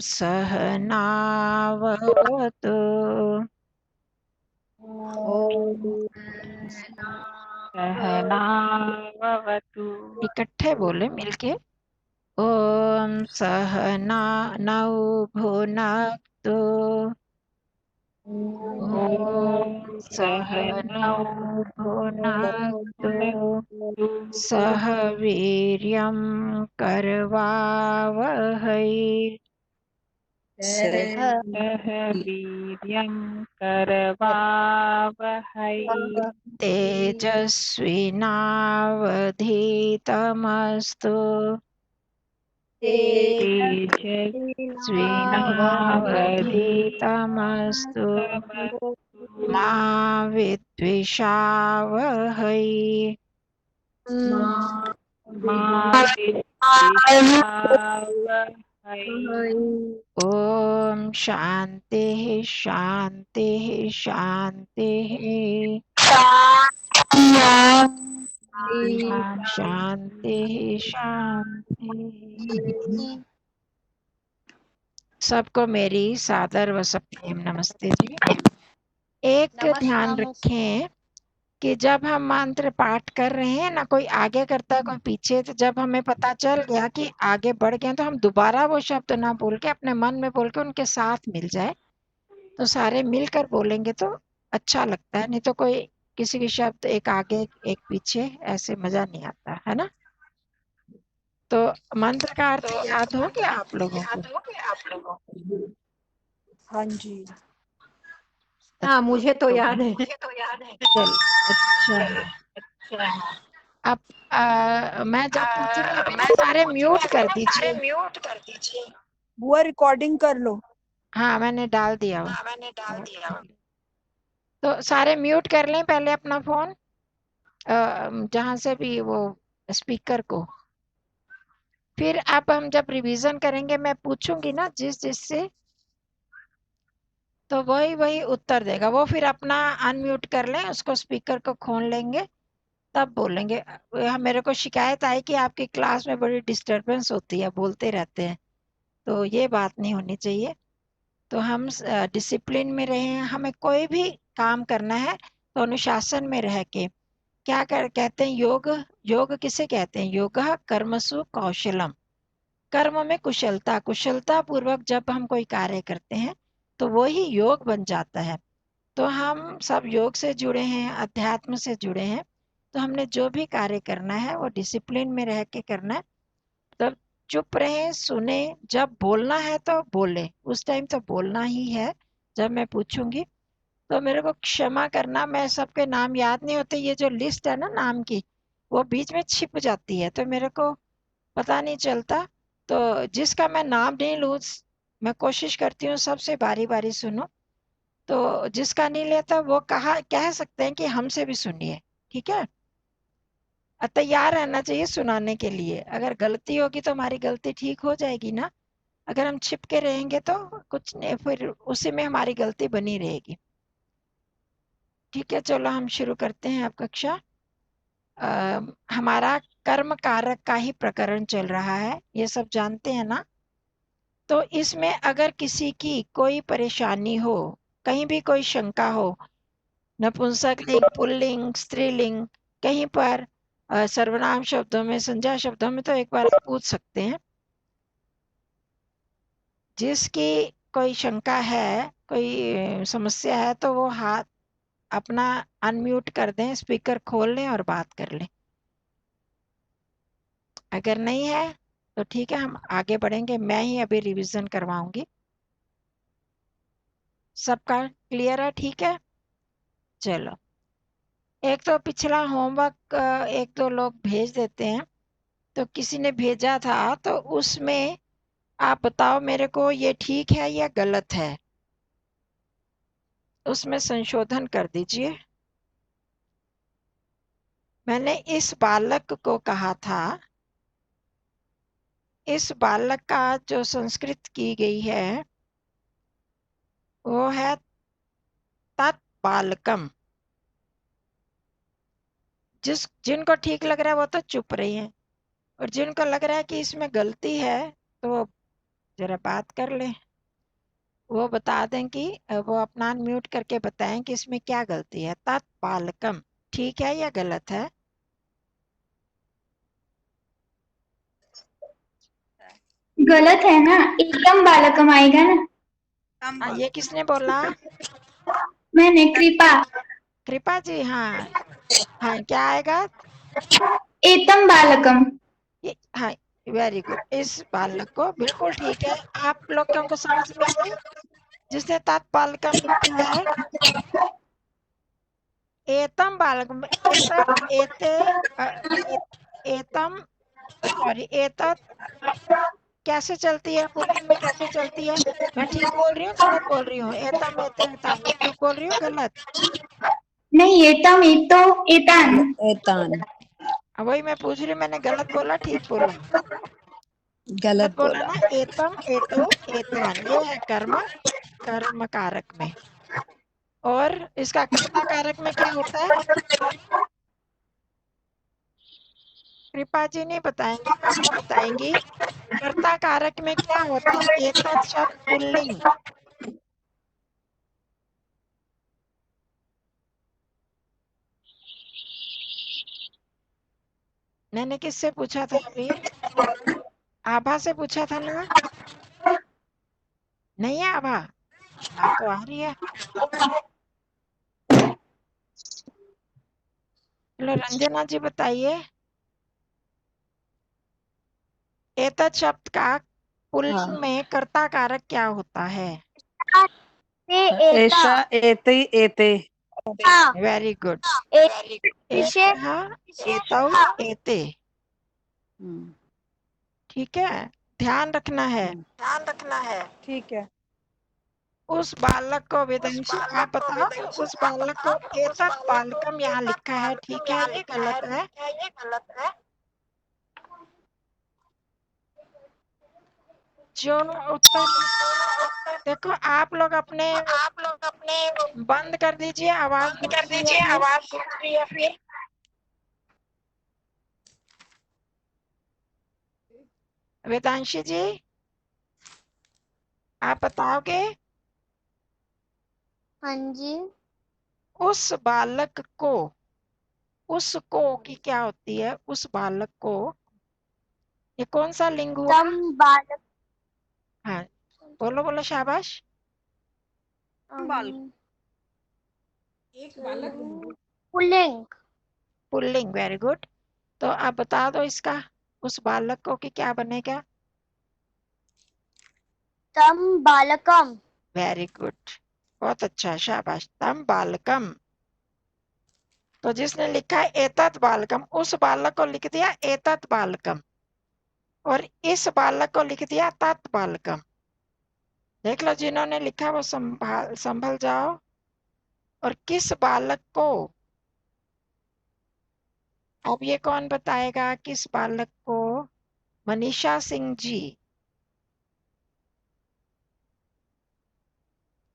सहनावतु। ॐ सहनावतु। इकट्ठे बोले मिलके। ॐ सहनानौ भुनक्तु। ॐ सहनौ भुनक्तु। सह वीर्यं करवावहै। सह सह वीर्यं करवावहै। तेजस्विनावधीतमस्तु। तेजस्विनावधीतमस्तु। मा विद्विषावहै। मा विद्विषावहै। ॐ शान्तिः शान्तिः शान्तिः। शान्तिः शान्तिः। सबको मेरी सादर व सप्रेम नमस्ते जी। एक ध्यान रखें कि जब हम मंत्र पाठ कर रहे हैं ना, कोई आगे करता है कोई पीछे, तो जब हमें पता चल गया कि आगे बढ़ गए तो हम दोबारा वो शब्द ना बोल के अपने मन में बोल के उनके साथ मिल जाए, तो सारे मिलकर बोलेंगे तो अच्छा लगता है। नहीं तो कोई किसी की शब्द एक आगे एक पीछे ऐसे मजा नहीं आता है ना। तो मंत्र का अर्थ याद हो गया आप लोगों को? हाँ जी। हाँ, मुझे तो याद है। चल अच्छा है। अब मैं जब पूछूंगी अभी ना, सारे म्यूट कर दीजिए। बुआ रिकॉर्डिंग कर लो। हाँ मैंने डाल दिया वो। तो सारे म्यूट कर लें पहले अपना फोन, जहां से भी वो स्पीकर को। फिर अब हम जब रिवीजन करेंगे मैं पूछूंगी ना जिस जिससे, तो वही वही उत्तर देगा वो। फिर अपना अनम्यूट कर लें, उसको स्पीकर को खोल लेंगे तब बोलेंगे। मेरे को शिकायत आई कि आपकी क्लास में बड़ी डिस्टरबेंस होती है, बोलते रहते हैं, तो ये बात नहीं होनी चाहिए। तो हम डिसिप्लिन में रहें। हमें कोई भी काम करना है तो अनुशासन में रह के। क्या कहते हैं योग? योग किसे कहते हैं? योगः कर्मसु कौशलम। कर्म में कुशलता, कुशलता पूर्वक जब हम कोई कार्य करते हैं तो वो ही योग बन जाता है। तो हम सब योग से जुड़े हैं, अध्यात्म से जुड़े हैं, तो हमने जो भी कार्य करना है वो डिसिप्लिन में रह के करना है। तब चुप रहे, सुने, जब बोलना है तो बोले, उस टाइम तो बोलना ही है। जब मैं पूछूंगी तो मेरे को क्षमा करना, मैं सबके नाम याद नहीं होते। ये जो लिस्ट है ना नाम की, वो बीच में छिप जाती है तो मेरे को पता नहीं चलता। तो जिसका मैं नाम नहीं लूँ, मैं कोशिश करती हूँ सबसे बारी बारी सुनूं। तो जिसका नहीं लेता वो कह सकते हैं कि हमसे भी सुनिए, ठीक है। तैयार रहना चाहिए सुनाने के लिए। अगर गलती होगी तो हमारी गलती ठीक हो जाएगी ना। अगर हम छिप के रहेंगे तो कुछ नहीं, फिर उसी में हमारी गलती बनी रहेगी। ठीक है, चलो हम शुरू करते हैं अब कक्षा। हमारा कर्म कारक का ही प्रकरण चल रहा है, ये सब जानते हैं ना। तो इसमें अगर किसी की कोई परेशानी हो, कहीं भी कोई शंका हो, नपुंसक लिंग, पुल्लिंग, स्त्रीलिंग, कहीं पर सर्वनाम शब्दों में, संज्ञा शब्दों में, तो एक बार आप पूछ सकते हैं। जिसकी कोई शंका है, कोई समस्या है, तो वो हाथ अपना अनम्यूट कर दें, स्पीकर खोल लें और बात कर लें। अगर नहीं है तो ठीक है, हम आगे बढ़ेंगे। मैं ही अभी रिवीजन करवाऊंगी। सबका क्लियर है? ठीक है, चलो। एक तो पिछला होमवर्क एक दो लोग भेज देते हैं, तो किसी ने भेजा था, तो उसमें आप बताओ मेरे को ये ठीक है या गलत है, उसमें संशोधन कर दीजिए। मैंने इस बालक को कहा था, इस बालक का जो संस्कृत की गई है वो है तत्बालकम। जिनको ठीक लग रहा है वो तो चुप रही हैं, और जिनको लग रहा है कि इसमें गलती है तो वो जरा बात कर ले, वो बता दें कि वो अपना अनम्यूट करके बताएं कि इसमें क्या गलती है। तत्पालकम ठीक है या गलत है? गलत है ना, एकदम बालकम आएगा ना। ये किसने बोला? मैंने, कृपा। कृपा जी, हाँ हाँ, क्या आएगा? एतम बालकम। हाँ, वेरी गुड। इस बालक को, बिल्कुल ठीक है। आप लोगों को समझ में आई जिसने तत्पालकम लिखा है? एतम बालकम, एतम, एते, एतम, सॉरी, एतत कैसे चलती है? पुल्लिंग में कैसे चलती है? मैं ठीक बोल रही हूँ, गलत बोल रही हूँ? एतम, एते, एतान, मैं ठीक बोल रही हूँ, गलत? नहीं, एतम, एतो, एतान। एतान। वही मैं पूछ रही हूँ, मैंने गलत बोला ठीक बोला? गलत बोला बोला। ना। एतम, एतो, एतान, ये है कर्म, कर्म कारक में। और इसका कर्ता कारक में क्या होता है? कृपा जी नहीं बताएंगे, आप बताएंगी। कर्ता कारक में क्या होता है? एतत् शब्द पुल्लिंग। मैंने किससे पूछा था अभी? आभा से पूछा था ना? नहीं है आभा? बात तो आ रही है। चलो रंजना जी बताइए, एतत् शब्द का पुल्लिंग में कर्ता कारक क्या होता है? एषा, एते, एते। Very good. एतः, एतौ, एते। ठीक है, ध्यान रखना है। ठीक है। उस बालक को, वेदांशी आप बताओ, उस बालक को एतत् बालकम यहाँ लिखा है, ठीक है ये गलत है? जो उत्तर, देखो आप लोग अपने बंद कर दीजिए, आवाज गूंज रही है फिर। वेदांशी जी, आप बताओगे? हाँ जी। उस बालक को, उसको की क्या होती है? उस बालक को, ये कौन सा लिंग हुआ? तम बालक। हाँ, बोलो बोलो, शाबाश। पुल्लिंग। Pulling, very good. तो आप बता दो इसका, उस बालक को कि क्या बनेगा? तम बालकम। वेरी गुड, बहुत अच्छा, शाबाश। तम बालकम। तो जिसने लिखा है एतत् बालकम, उस बालक को लिख दिया एतत् बालकम, और इस बालक को लिख दिया तत् बालकम। देख लो, जिन्होंने लिखा वो संभल जाओ। और किस बालक को, अब ये कौन बताएगा किस बालक को? मनीषा सिंह जी,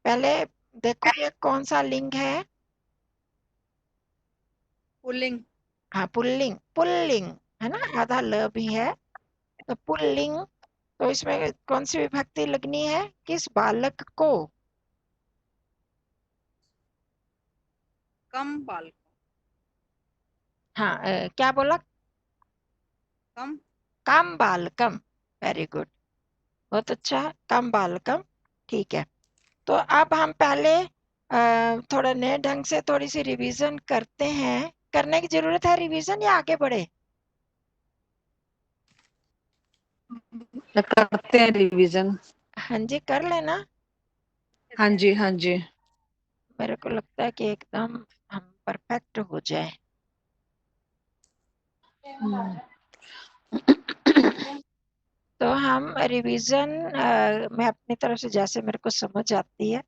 पहले देखो ये कौन सा लिंग है? पुल्लिंग। हाँ, पुल्लिंग, पुल्लिंग है ना, आधा ल भी है, तो पुल्लिंग। तो इसमें कौन सी विभक्ति लगनी है? किस बालक को? कम बालक। हाँ, क्या बोला? कम। कम बालकम, वेरी गुड, बहुत अच्छा, कम बालकम, ठीक है। तो अब हम पहले थोड़ा नए ढंग से थोड़ी सी रिवीजन करते हैं। करने की जरूरत है रिवीजन या आगे बढ़े? करते हैं रिवीजन। हाँ जी, कर लेना। हाँ जी, हाँ जी। मेरे को लगता है कि एकदम हम परफेक्ट हो जाए। तो हम रिवीजन मैं अपनी तरफ से जैसे मेरे को समझ आती है।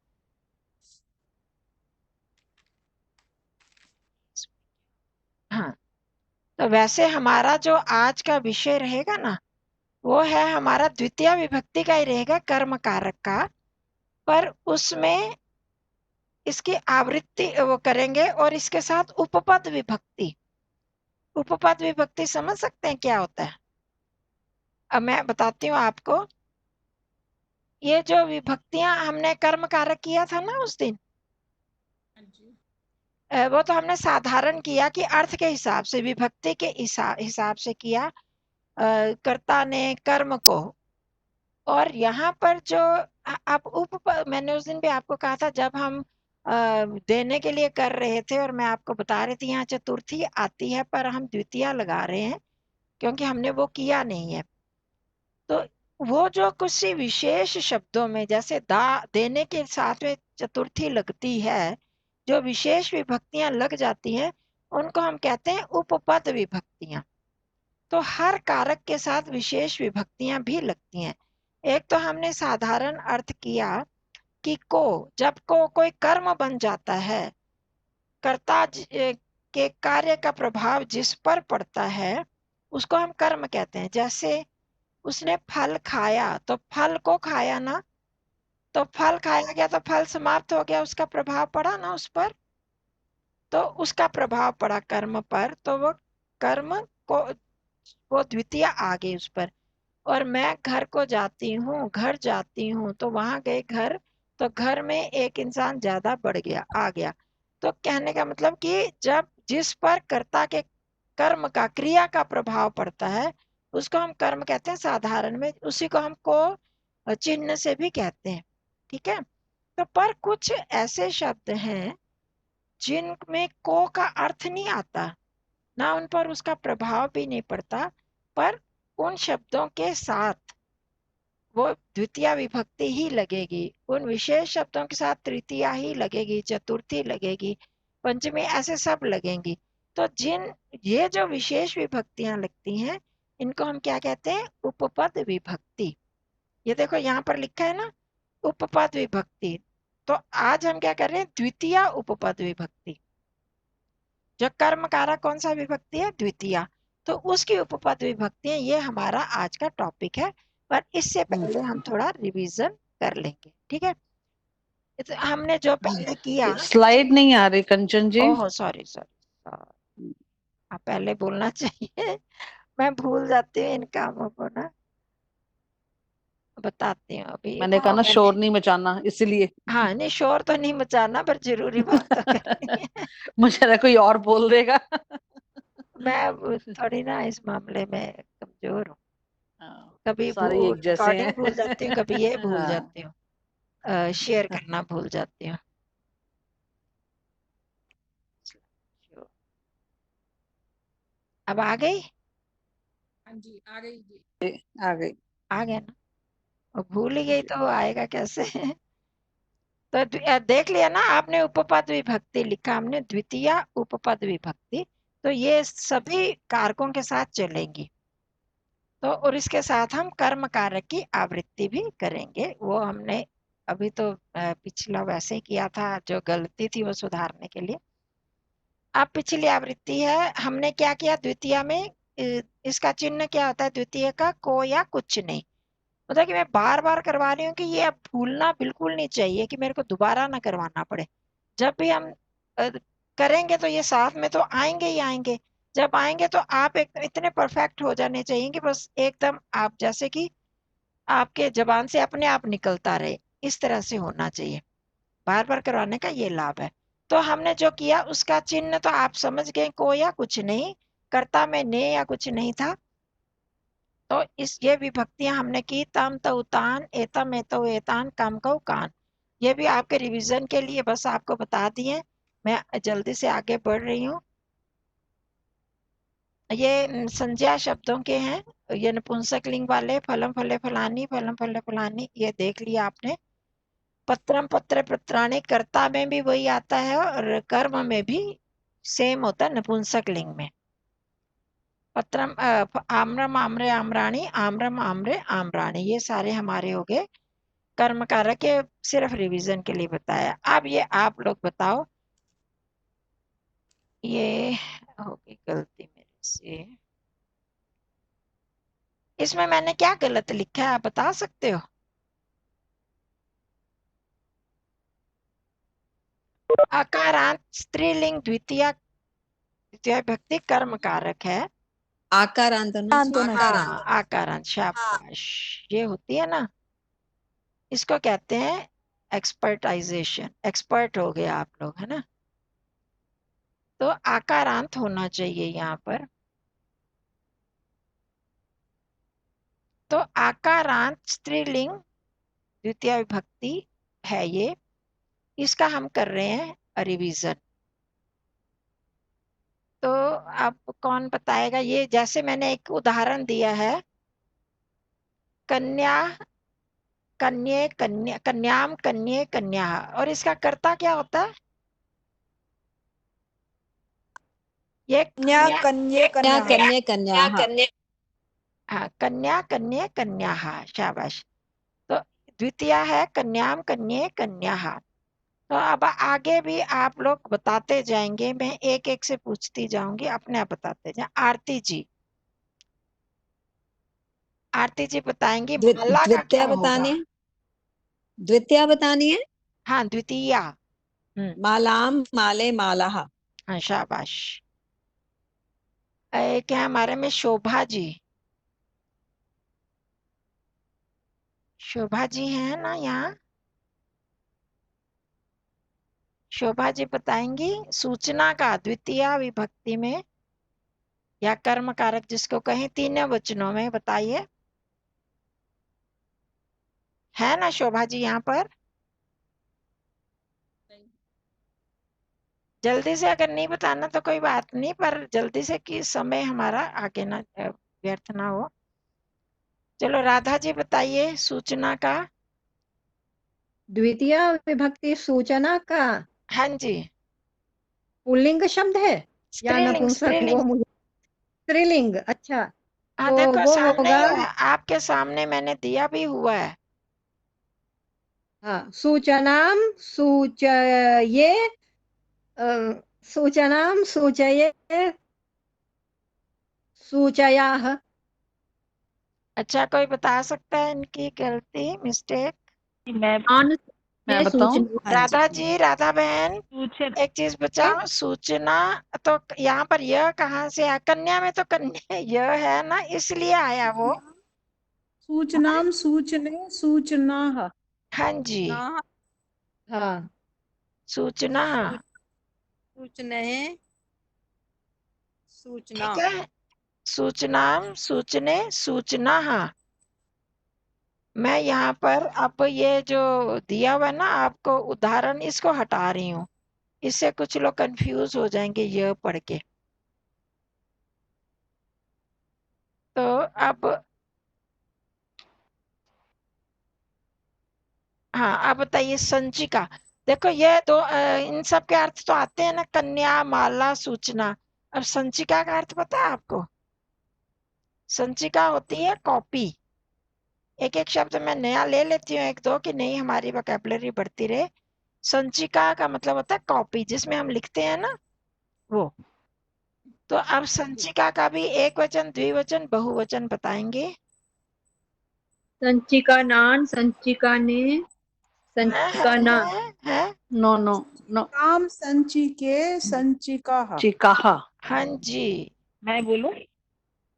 हाँ, तो वैसे हमारा जो आज का विषय रहेगा ना, वो है हमारा द्वितीय विभक्ति का ही रहेगा, कर्म कारक का। पर उसमें इसकी आवृत्ति वो करेंगे, और इसके साथ उपपद विभक्ति। उपपद विभक्ति समझ सकते हैं क्या होता है? अब मैं बताती हूँ आपको। ये जो विभक्तियां हमने कर्म कारक किया था ना उस दिन, वो तो हमने साधारण किया कि अर्थ के हिसाब से, विभक्ति के हिसाब से किया, कर्ता ने कर्म को। और यहाँ पर जो आप मैंने उस दिन भी आपको कहा था, जब हम देने के लिए कर रहे थे और मैं आपको बता रही थी यहाँ चतुर्थी आती है पर हम द्वितीया लगा रहे हैं क्योंकि हमने वो किया नहीं है। तो वो जो कुछ विशेष शब्दों में जैसे देने के साथ में चतुर्थी लगती है, जो विशेष विभक्तियां लग जाती हैं उनको हम कहते हैं उपपद विभक्तियां। तो हर कारक के साथ विशेष विभक्तियां भी लगती हैं। एक तो हमने साधारण अर्थ किया कि जब कोई कर्म बन जाता है, कर्ता के कार्य का प्रभाव जिस पर पड़ता है उसको हम कर्म कहते हैं। जैसे उसने फल खाया तो फल को खाया ना, तो फल खाया गया तो फल समाप्त हो गया, उसका प्रभाव पड़ा ना उस पर, तो उसका प्रभाव पड़ा कर्म पर, तो वो कर्म को वो द्वितीय आ गई उस पर। और मैं घर को जाती हूँ, घर जाती हूँ, तो वहां गए घर, तो घर में एक इंसान ज्यादा बढ़ गया, आ गया। तो कहने का मतलब कि जब जिस पर कर्ता के कर्म का, क्रिया का प्रभाव पड़ता है उसको हम कर्म कहते हैं साधारण में, उसी को हम को चिन्ह से भी कहते हैं। ठीक है। तो पर कुछ ऐसे शब्द हैं जिनमें को का अर्थ नहीं आता, ना उन पर उसका प्रभाव भी नहीं पड़ता, पर उन शब्दों के साथ वो द्वितीय विभक्ति ही लगेगी, उन विशेष शब्दों के साथ तृतीया ही लगेगी, चतुर्थी लगेगी, पंचमी, ऐसे सब लगेंगी। तो ये जो विशेष विभक्तियां लगती हैं इनको हम क्या कहते हैं? उपपद विभक्ति। ये देखो यहाँ पर लिखा है ना, उपपद विभक्ति। तो आज हम क्या कर रहे हैं? द्वितीय उपपद विभक्ति। जो कर्म कारक कौन सा विभक्ति है? द्वितीय। तो उसकी उपपद विभक्तियां, ये हमारा आज का टॉपिक है। पर इससे पहले हम थोड़ा रिवीजन कर लेंगे। ठीक है। तो हमने जो पहले किया, स्लाइड नहीं आ रही कंचन जी। ओह सॉरी सॉरी, आप पहले बोलना चाहिए। मैं भूल जाती हूँ इन कामों को ना, बताती हूँ अभी। मैंने कहा ना शोर नहीं मचाना, इसलिए हाँ, नहीं शोर तो नहीं मचाना, पर जरूरी बात तो करनी है। मुझे लगा कोई और बोल देगा। मैं थोड़ी ना इस मामले में कमजोर हूँ, कभी सारे एक जैसे रिकॉर्डिंग भूल जाती हूँ, कभी ये हैं। भूल हाँ। जाती हूँ, शेयर करना भूल जाती हूँ। अब आ गई? हाँ जी आ गई जी। आ गई। आ गया ना? और भूल ही गई तो आएगा कैसे? तो देख लिया ना आपने, उपपद विभक्ति लिखा हमने, द्वितीय उपपद विभक्ति। तो ये सभी कारकों के साथ चलेंगी। तो और इसके साथ हम कर्म कारक की आवृत्ति भी करेंगे। वो हमने अभी तो पिछला वैसे ही किया था, जो गलती थी वो सुधारने के लिए। अब पिछली आवृत्ति है, हमने क्या किया द्वितीय में, इसका चिन्ह क्या होता है द्वितीय का? को या कुछ नहीं। मतलब कि मैं बार बार करवा रही हूँ कि ये अब भूलना बिल्कुल नहीं चाहिए कि मेरे को दोबारा ना करवाना पड़े। जब भी हम करेंगे तो ये साथ में तो आएंगे ही आएंगे। जब आएंगे तो आप इतने परफेक्ट हो जाने चाहिए कि बस एकदम आप जैसे कि आपके जबान से अपने आप निकलता रहे, इस तरह से होना चाहिए। बार बार करवाने का ये लाभ है। तो हमने जो किया उसका चिन्ह तो आप समझ गए, को या कुछ नहीं, कर्ता में ने या कुछ नहीं था। तो ये विभक्तियां हमने की, तम तो तान, एतम एतो एतान, कम कौ कान। ये भी आपके रिवीजन के लिए बस आपको बता दिए। मैं जल्दी से आगे बढ़ रही हूँ। ये संज्ञा शब्दों के हैं, ये नपुंसक लिंग वाले, फलम फले फलानी, फलम फले फलानी, ये देख लिया आपने। पत्रम पत्र पत्राणी, कर्ता में भी वही आता है और कर्म में भी सेम होता है नपुंसक लिंग में। पत्रम आम्रम आम्रे आम्राणी, आम्रम आम्रे आम्राणी, ये सारे हमारे हो गए कर्म कारक के, सिर्फ रिवीजन के लिए बताया। अब ये आप लोग बताओ, ये हो गई गलती मेरे से, इसमें मैंने क्या गलत लिखा है आप बता सकते हो? आकारांत स्त्रीलिंग द्वितीय विभक्ति कर्म कारक है। आकारांत ना हाँ, आकारांत, शाबाश, ये होती है ना। इसको कहते हैं एक्सपर्टाइजेशन। एक्सपर्ट हो गया आप लोग, है ना। तो आकारांत होना चाहिए यहाँ पर। तो आकारांत स्त्रीलिंग द्वितीय विभक्ति है ये। इसका हम कर रहे हैं रिवीजन। तो अब कौन बताएगा ये? जैसे मैंने एक उदाहरण दिया है, कन्या, कन्ये, कन्या, कन्याम, कन्ये, कन्या। और इसका कर्ता क्या होता है? ये कन्या कन्या, कन्ये कन्या कन्या कन्या हाँ, कन्या, कन्ये, कन्या। शाबाश। तो द्वितीय है कन्याम, कन्ये, कन्या। तो अब आगे भी आप लोग बताते जाएंगे, मैं एक एक से पूछती जाऊंगी, अपने आप बताते जाए। आरती जी, आरती जी बताएंगी माला का क्या द्वितीय होगा? बतानी है, द्वितीय बतानी है। हाँ, द्वितीय। मालाम, माले, मालाह। हाँ, शाबाश। एक है हमारे में शोभा जी। शोभा जी है ना यहाँ? शोभा जी बताएंगी सूचना का द्वितीय विभक्ति में या कर्म कारक जिसको कहें, तीनों वचनों में बताइए। है ना शोभा जी यहाँ पर? जल्दी से, अगर नहीं बताना तो कोई बात नहीं, पर जल्दी से कि समय हमारा आगे ना व्यर्थ ना हो। चलो राधा जी बताइए सूचना का। द्वितीय विभक्ति सूचना का हाँ जी। पुल्लिंग शब्द है या स्त्रीलिंग, नपुंसक? वो स्त्रीलिंग। मुझे स्त्रीलिंग। अच्छा, हाँ, तो देखो वो सामने होगा। ही है, आपके सामने मैंने दिया भी हुआ है। हाँ, सूचनाम सूचये, सूचनाम सूचये, सूचयाः। अच्छा, कोई बता सकता है इनकी गलती, मिस्टेक? मैं मैं बताऊं? सूचना। हाँ राधा जी, राधा बहन, सूचना एक चीज बचाओ। सूचना, तो यहाँ पर यह कहाँ से आया? कन्या में तो कन्या यह है ना, इसलिए आया वो। सूचनाम, सूचने, सूचनाः। हाँ जी, हाँ, सूचना। सूचने सूचना। ठीक है, सूचनाम, सूचने, सूचना। मैं यहाँ पर अब ये जो दिया हुआ है ना आपको उदाहरण, इसको हटा रही हूँ। इससे कुछ लोग कंफ्यूज हो जाएंगे यह पढ़ के। तो अब हाँ, अब बताइए संचिका। देखो ये दो इन सब के अर्थ तो आते हैं ना, कन्या, माला, सूचना। अब संचिका का अर्थ पता है आपको? संचिका होती है कॉपी। एक एक शब्द मैं नया ले लेती हूँ, एक दो, कि नहीं हमारी वोकैबुलरी बढ़ती रहे। संचिका का मतलब होता है कॉपी, जिसमें हम लिखते हैं ना, वो। तो अब संचिका का भी एक वचन, द्विवचन, बहुवचन बताएंगे। संचिका नान, संचिका ने, है, संचिका ना। है? नो नो नो, ताम संचिके संचिकाः। चिकाः। हाँ जी। मैं बोलूं?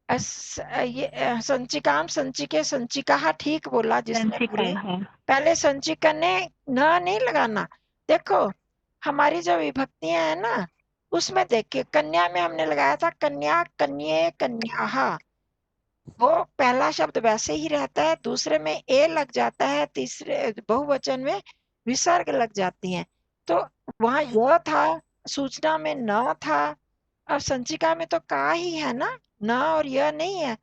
ये संचिकाम, संचिके, संचिका, ठीक बोला जिसने संचिका बोले। है। पहले संचिका ने न नहीं लगाना। देखो हमारी जो विभक्तियां है ना, उसमें देखिए कन्या में हमने लगाया था कन्या, कन्ये, कन्याहा। वो पहला शब्द वैसे ही रहता है, दूसरे में ए लग जाता है, तीसरे बहुवचन में विसर्ग लग जाती हैं। तो वहां यह था, सूचना में न था। अब संचिका में तो का ही है ना, न और यह नहीं है।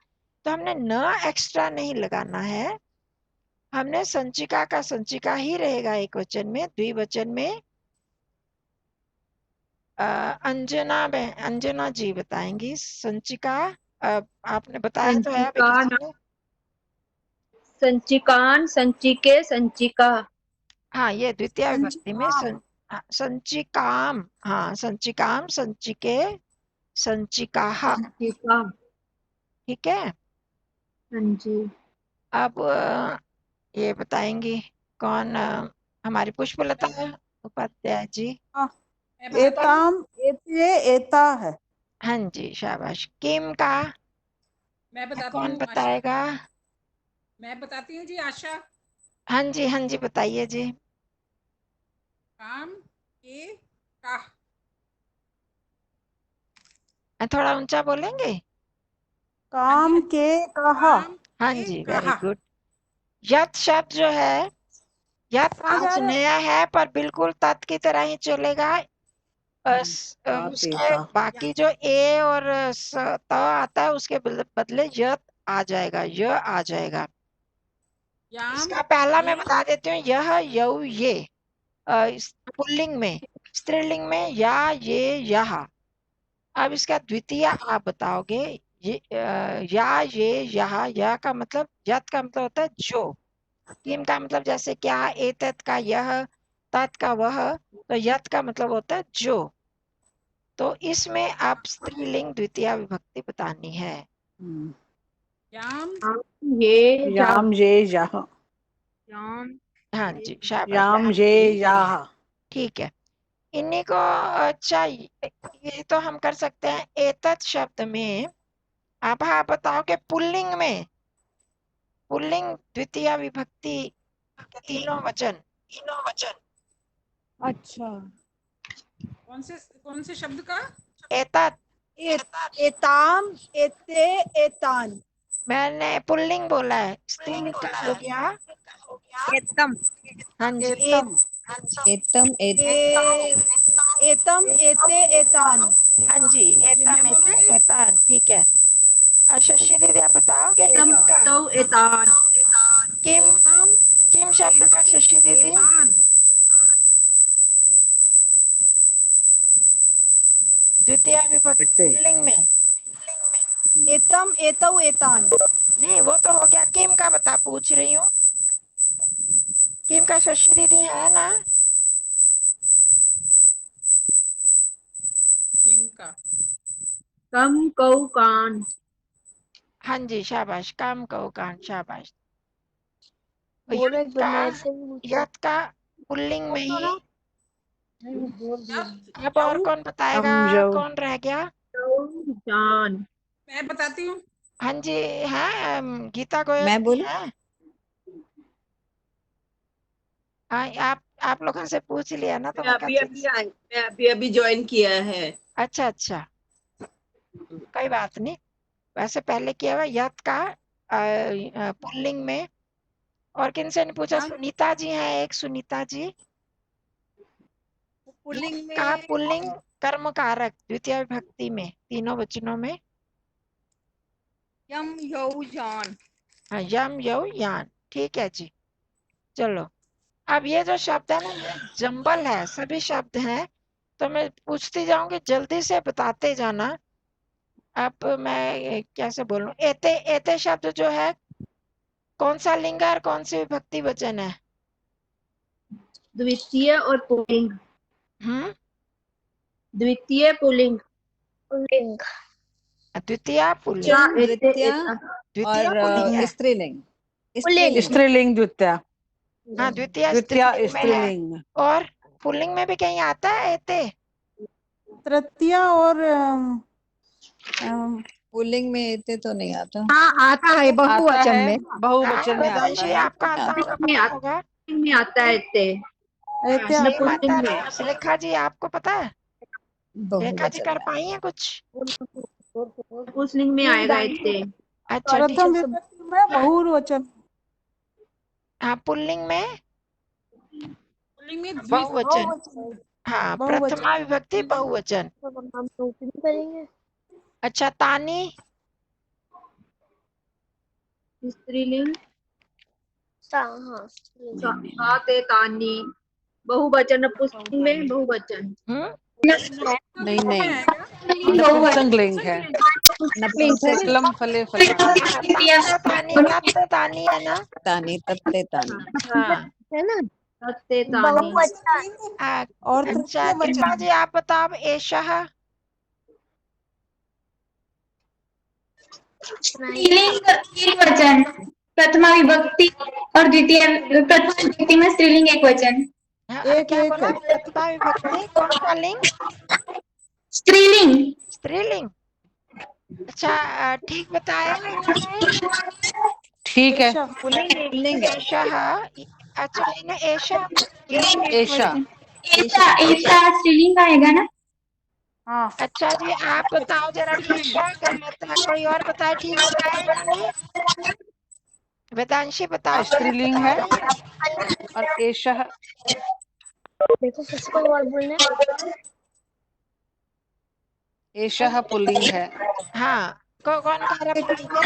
तो हमने न एक्स्ट्रा नहीं लगाना है। हमने संचिका का संचिका ही रहेगा एक वचन में। द्विवचन में अंजना जी बताएंगी संचिका। आपने बताया तो है अभी संचिका किसी ना, ने। संचिकान, संचिके, संचिका। हाँ, ये द्वितीय विभक्ति में संचिकाम। संचिकाम। हाँ, संचिकाम, संचिके, संचिकाहा। संचिका। ठीक है। हाँ जी। अब ये बताएंगी कौन? हमारी पुष्पलता उपाध्याय जी। हाँ, मैं बताता हूँ। एताम एते एता है। हाँ जी, शाबाश। किम का मैं बताती कौन हूँ आशा। बताएगा? मैं बताती हूँ जी आशा। हाँ जी बताइए जी। काम के का। थोड़ा ऊंचा बोलेंगे। काम के कहा। हाँ जी, वेरी गुड। यत शब्द जो है, यत समझ आ आज रहा है? नया है पर बिल्कुल तत् की तरह ही चलेगा। उसके बाकी जो ए और त आता है उसके बदले यत आ जाएगा, य आ जाएगा। इसका पहला मैं बता देती हूँ, यह यऊ ये पुल्लिंग में, स्त्रीलिंग में या ये यहाँ। अब इसका द्वितीय आप बताओगे, ये या ये यहाँ, या का मतलब, यत का मतलब होता है जो, किम का मतलब जैसे क्या, एतत का यह, तत् का वह, तो यत का मतलब होता है जो। तो इसमें आप स्त्रीलिंग द्वितीय विभक्ति बतानी है। याम ये याम ये यहाँ। हाँ जी, शाबाश, याम ये यहाँ। ठीक है। इन्हीं को अच्छा, ये तो हम कर सकते हैं। एतत् शब्द में अब आप बताओगे पुल्लिंग में, पुल्लिंग द्वितीय विभक्ति तीनों वचन। अच्छा, कौन से शब्द का? एतत्, एताम एते एतान। मैंने पुल्लिंग बोला है, स्त्रीलिंग का हो गया। एतम हाँ जी, एतम। एतम एतम एते एतान। हाँ जी, एतम एते एतान, ठीक है। अच्छा शशि दीदी आप बताओगे किम का, एतान। किम, किम शब्द का शशि दीदी। द्वितीय विभक्ति पुल्लिंग में। एतम एतौ एतान। नहीं वो तो हो गया, किम का बता पूछ रही हूँ। किम का शशि दीदी है ना। किम का। कम कौ कान। हाँ जी शाबाश, काम कहो कान, शाबाश। बोलो एक यत बार, का, मैं से भी पूछो। यत का पुल्लिंग में ही। अब और यऊ। कौन बताएगा, हम यऊ। कौन रह गया। जान। मैं बताती हूँ। हाँ जी, है गीता गोयल मैं जी बोलूं? हैं। हाँ, आप लोगों से पूछ लिया ना, तो मैं अभी ज्वाइन किया है। अच्छा अच्छा, कोई बात नहीं। वैसे पहले किया हुआ यत का पुल्लिंग में। और किनसे ने पूछा, सुनीता जी हैं एक, सुनीता जी। पुल्लिंग का में पुल्लिंग कर्म कारक द्वितीय विभक्ति में तीनों वचनों में। यम यौ यान। हाँ, यम यौ यान, ठीक है जी। चलो, अब ये जो शब्द है ना, ये जंबल है, सभी शब्द हैं, तो मैं पूछती जाऊंगी, जल्दी से बताते जाना। अब मैं कैसे बोलूं, एते, एते शब्द जो है, कौन सा लिंग है और कौन सी विभक्ति वचन है। द्वितीय और पुल्लिंग। हम्म, द्वितीय पुल्लिंग। पुल्लिंग। द्वितीय पुल्लिंग, द्वितीय द्वितीय पुल्लिंग है। स्त्रीलिंग। पुल्लिंग। स्त्रीलिंग द्वितीय। हाँ, द्वितीय द्वितीय स्त्रीलिंग में है। स्त्रीलिंग। और पुल्लिंग में भी कहीं आता है एते। तृतीय और पुल्लिंग में एते तो नहीं आता। हाँ आता है बहुवचन में। बहुवचन में आता वंशी है। आपका आता होगा, पता होगा। में आता है एते। एते सही आता मात्रा है। है। रेखा जी आपको पता है, रेखा जी बहुवचन कर में पाई है कुछ। पुल्लिंग में आएगा एते। अच्छा ठीक प्रथम है। विभक्ति में बहुवचन। हाँ, पुल्लिंग में पुल्लिंग में बहुवचन। बहुवचन। हाँ, बहुवचन। प्रथमा विभक्ति बहुवचन। तो हम नोट नहीं करेंगे। अच्छा, तानी। स्त्रीलिंग। हाँ। आते तानी। बहुवचन पुल्लिंग में बहुवचन। नहीं नहीं, बहुवचन। नपुंसकलिंग है। लिंग। नपुंसकलम फले फलाना। तत्ते तानी, तत्ते तानी है ना। तानी तत्ते तानी। हाँ। है ना। तत्ते तानी। बहुवचन। आ, और अच्छा तृतीय कृपा वचन। जी आप बताओ, एषः। स्त्रीलिंग एक वचन, प्रथमा विभक्ति और द्वितीय, प्रथमा विभक्ति में स्त्रीलिंग एक वचन। हाँ, एक क्या एक बोला, है। प्रथमा विभक्ति कौन सा लिंग। स्त्रीलिंग। स्त्रीलिंग। अच्छा, ठीक बताया इन्होंने। ठीक है। पुल्लिंग है। एषः अच्छा मैंने ऐशा ऐशा ऐसा ऐसा स्त्रीलिंग आएगा ना? हाँ अच्छा जी आप बताओ जरा ठीक क्या कर लेता है कोई और बताए ठीक बताया इन्होंने वेदांशी बताओ स्त्रीलिंग है और ऐशा देखो किसको और बोलना है? ऐशा पुल्लिंग है। हाँ कौन कह रहा पुल्लिंग है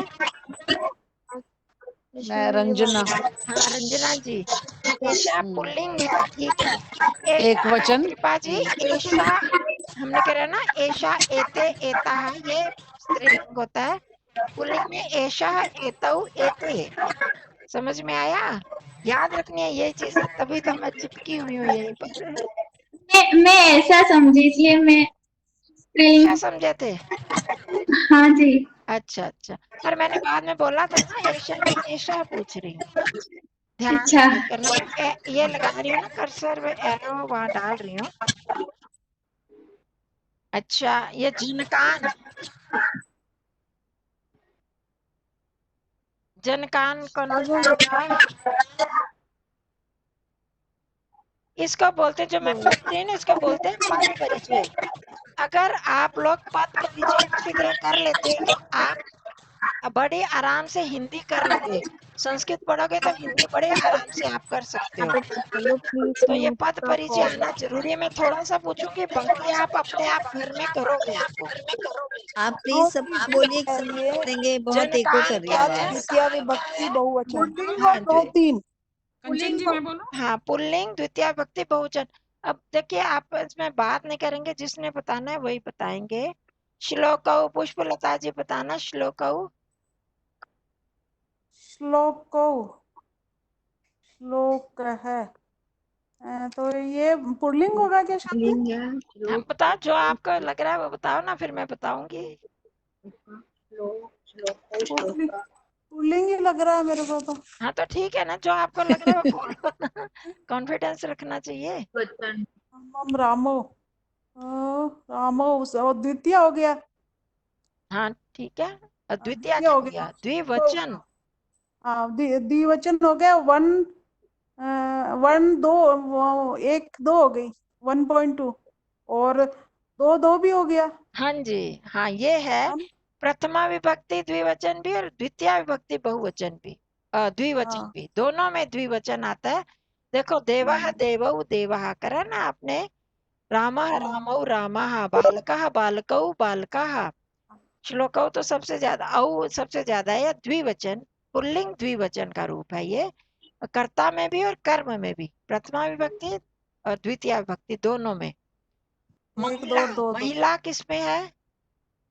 मैं रंजना। हाँ रंजना जी ऐशा हम्म, पुल्लिंग है ठीक है एक ऐशा वचन। कृपा जी ऐशा हमने कह रहा ना ऐशा एते एता ये स्त्रीलिंग होता है पुल्लिंग में ऐशा एतौ एते समझ में आया याद रखनी है ये चीजें तभी तो मैं चिपकी हुई हूँ यहीं पर मैं ऐसा समझी इसलिए मैं ऐशा स्त्रीलिंग। समझे थे हाँ जी। अच्छा अच्छा पर मैंने बाद में बोला था ना ऐशा में ऐशा पूछ रही हूँ ध्यान अच्छा से करना मैं ये लगा रही हूँ ना कर्सर में एरो वहां डाल रही हूँ अच्छा ये जनकान जनकान कौन बताएगा इसको बोलते हैं जो मैं पूछ रही हूँ ना इसको बोलते हैं पद परिचय अगर आप लोग पद परिचय अच्छी तरह कर लेते हो तो आप बड़े आराम से हिंदी कर लोगे संस्कृत पढ़ोगे तो हिंदी बड़े आराम से आप कर सकते हो हेलो प्लीज तो ये म्यूट पद द परिचय कॉल। आना जरूरी है मैं थोड़ा सा पूछूंगी बाकी आप अपने आप घर में करोगे इसको आप प्लीज सब बोलिए सब ये करेंगे बहुत एको जनकान कर रही है क्या पद है आवाज। द्वितीय विभक्ति बहुवचन पुल्लिंग हाँ और दो जी तीन। कंचन जी मैं बोलूं हाँ पुल्लिंग द्वितीय विभक्ति बहुवचन अब देखिए आप इसमें बात नहीं करेंगे जिसने बताना है वही बताएंगे श्लोकौ पुष्पलता जी बताना श्लोकौ श्लोको श्लोक है तो ये पुल्लिंग होगा क्या शब्द? हाँ बताओ जो आपको लग रहा है वो बताओ ना फिर मैं बताऊंगी पुल्लिंग पुल्लिंग ही लग रहा है मेरे को तो। हाँ तो ठीक है ना जो आपको लग रहा है वो बोलो ना कॉन्फिडेंस रखना चाहिए रामम रामो रामो और द्वितीय हो गया। हाँ ठीक है द्वितीय द्वितीय क्या हो हो गया गया द्विवचन हाँ द्विवचन हो गया वन वन दो एक दो हो गई 1.2 और दो दो भी हो गया। हाँ जी हाँ ये है हम प्रथमा विभक्ति द्विवचन भी और द्वितीय विभक्ति बहुवचन भी द्विवचन हाँ भी दोनों में द्विवचन आता है देखो देवः देवौ देवः करा ना आपने रामः रामौ रामः बालकः बालकौ बालकाः श्लोकौ तो सबसे ज्यादा औ सबसे ज्यादा है द्विवचन पुल्लिंग द्विवचन का रूप है ये कर्ता में भी और कर्म में भी प्रथमा विभक्ति और द्वितीय विभक्ति दोनों में एक दो दो दो महिला किस में है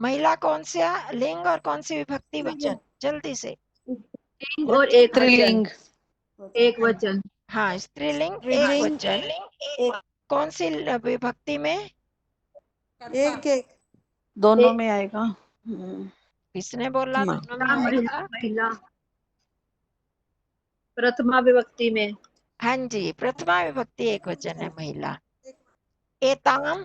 महिला कौन सा लिंग और कौन सी विभक्ति वचन जल्दी से और एक स्त्रीलिंग एक वचन हाँ स्त्रीलिंग एक स्त्रीलिंग वचन एक कौन सी विभक्ति में एक एक दोनों में आएगा। किसने बोला दोनों में आएगा महिला प्रथमा विभक्ति में हाँ जी प्रथमा विभक्ति एक वचन है महिला एताम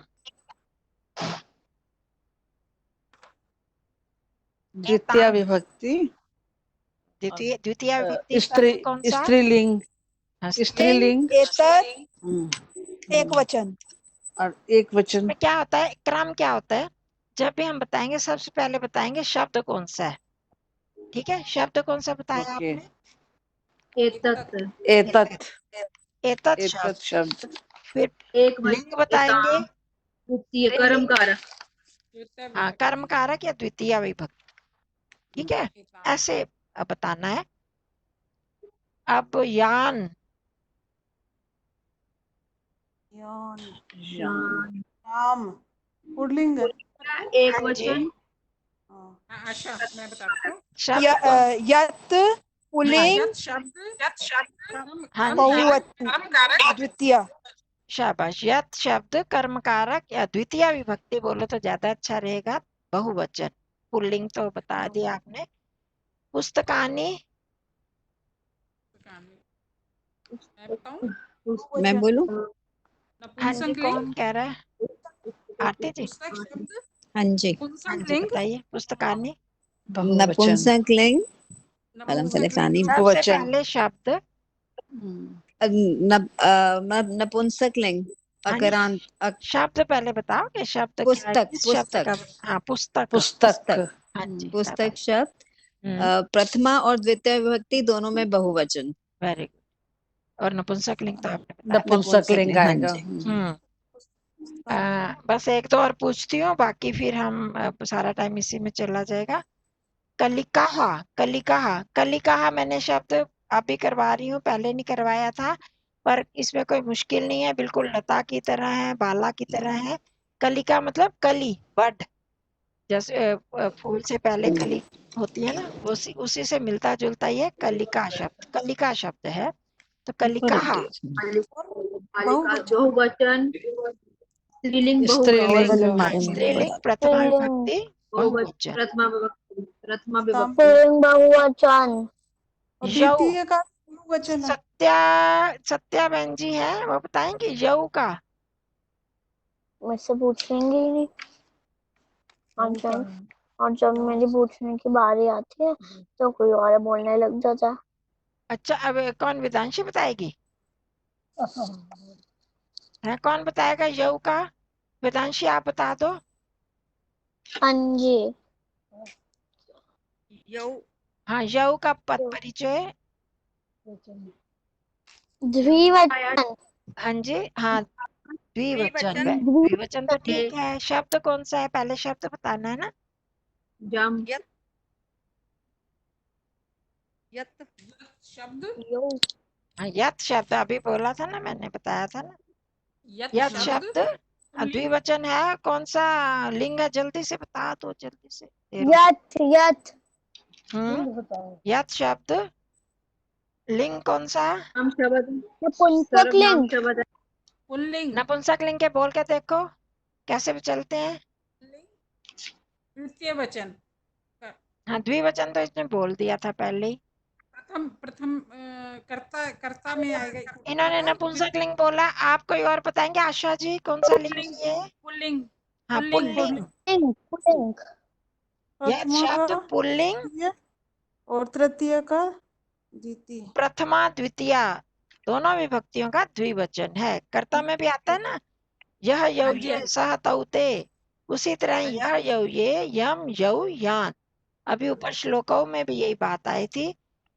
द्वितीय विभक्ति द्वितीय द्वितीय विभक्ति स्त्री शब्द कौन सा स्त्रीलिंग हाँ, स्त्रीलिंग एतत् हम्म, एक वचन और एक वचन में क्या होता है क्रम क्या होता है जब भी हम बताएंगे सबसे पहले बताएंगे शब्द कौन सा है ठीक है शब्द कौन सा बताया ओके आपने एतत् एतत् एतत् एतत् शब्द शब्द फिर एक लिंग बताएंगे द्वितीय कर्म कारक हाँ कर्म कारक या द्वितीय विभक्ति ठीक है ऐसे बताना है अब यान यान शान शाम पुल्लिंग एक हाँ जी वचन हाँ, अच्छा मैं बताती हूँ शब्द यत् पुल्लिंग हाँ हाँ जी बहुवचन द्वितीय शाबाश यत शब्द कर्म कारक या द्वितीय विभक्ति बोलो तो ज्यादा अच्छा रहेगा बहुवचन पुल्लिंग तो बता दिया आपने पुस्तकानी मैं बोलूं हाँ जी कौन कह रहा है आरती जी हाँ जी हाँ जी बताइए पुस्तकानी बहुवचन नपुंसक लिंग फलम फलकानी सबसे बहुवचन पहले शब्द नपुंसकलिंग हाँ जी। अकरांत शब्द पहले बताओ कि शब्द क्या है, पुस्तक किस शब्द का? पुस्तक हाँ, पुस्तक। पुस्तक हाँ जी, पुस्तक शब्द हम्म, प्रथमा और द्वितीय विभक्ति दोनों में बहुवचन। Very good. और नपुंसकलिंग तो आपने बताया। नपुंसकलिंग हाँ आएगा। जी। बस एक दो और पूछती हूँ, बाकी फिर हम सारा टाइम इसी में चला जाएगा। कलिकाहा, कलिकाहा, कलिकाहा मैंने शब्द अभी करवा रही हूँ, पहले नहीं करवाया था, पर इसमें कोई मुश्किल नहीं है, बिल्कुल लता की तरह है, बाला की तरह है। कलिका मतलब कली, बड, जैसे फूल से पहले कली होती है ना, उसी से मिलता जुलता ही है कलिका शब्द, कलिका शब्द है। तो कलिकाहा, बहुवचन स्त्रीलिंग स्त्रीलिंग स्त्रीलिंग प्रथमा विभक्ति बहुवचन। प्रथमा स्त्रीलिंग बहुवचन। और यौ, द्वितीय का बहुवचन है। सत्या बहन जी है, वो बताएंगे यौ का। मुझसे पूछेंगे ही नहीं। और जब मेरी पूछने की बारी आती है तो कोई और बोलने लग जाता है। अच्छा, अब कौन, वेदांशी बताएगी? है, कौन बताएगा यौ का? वेदांशी आप बता दो। हाँ जी। हाँ, यौ का पद परिचय। द्विवचन। हाँ जी, हाँ, द्विवचन। द्विवचन तो ठीक है। शब्द कौन सा है, पहले शब्द बताना है ना। जम शब्द हाँ, यत शब्द अभी बोला था ना, मैंने बताया था ना। यत शब्द द्विवचन है, कौन सा लिंग है, जल्दी से बता दो, जल्दी से। यथ यथ यत शब्द लिंग कौन सा? नपुंसकलिंग। पुल्लिंग नपुंसक लिंग के बोल के देखो कैसे चलते हैं। तृतीय वचन हाँ, द्विवचन तो इसने बोल दिया था पहले ही। प्रथम प्रथम कर्ता कर्ता में आएगा। इन्होंने नपुंसक लिंग बोला, आप कोई और बताएंगे? आशा जी, कौन सा लिंग है ये? पुल्लिंग हाँ, पुल्लिंग। पुल्लिंग। यह प्रथमा शब्द का पुल्लिंग, द्वितीय और तृतीय का द्वितीय। प्रथमा द्वितीया दोनों विभक्तियों का द्विवचन है। कर्ता में भी आता है ना, यह यौ ये सह तौ ते, उसी तरह यह यौ ये यम यौ यान। अभी ऊपर श्लोकों में भी यही बात आई थी,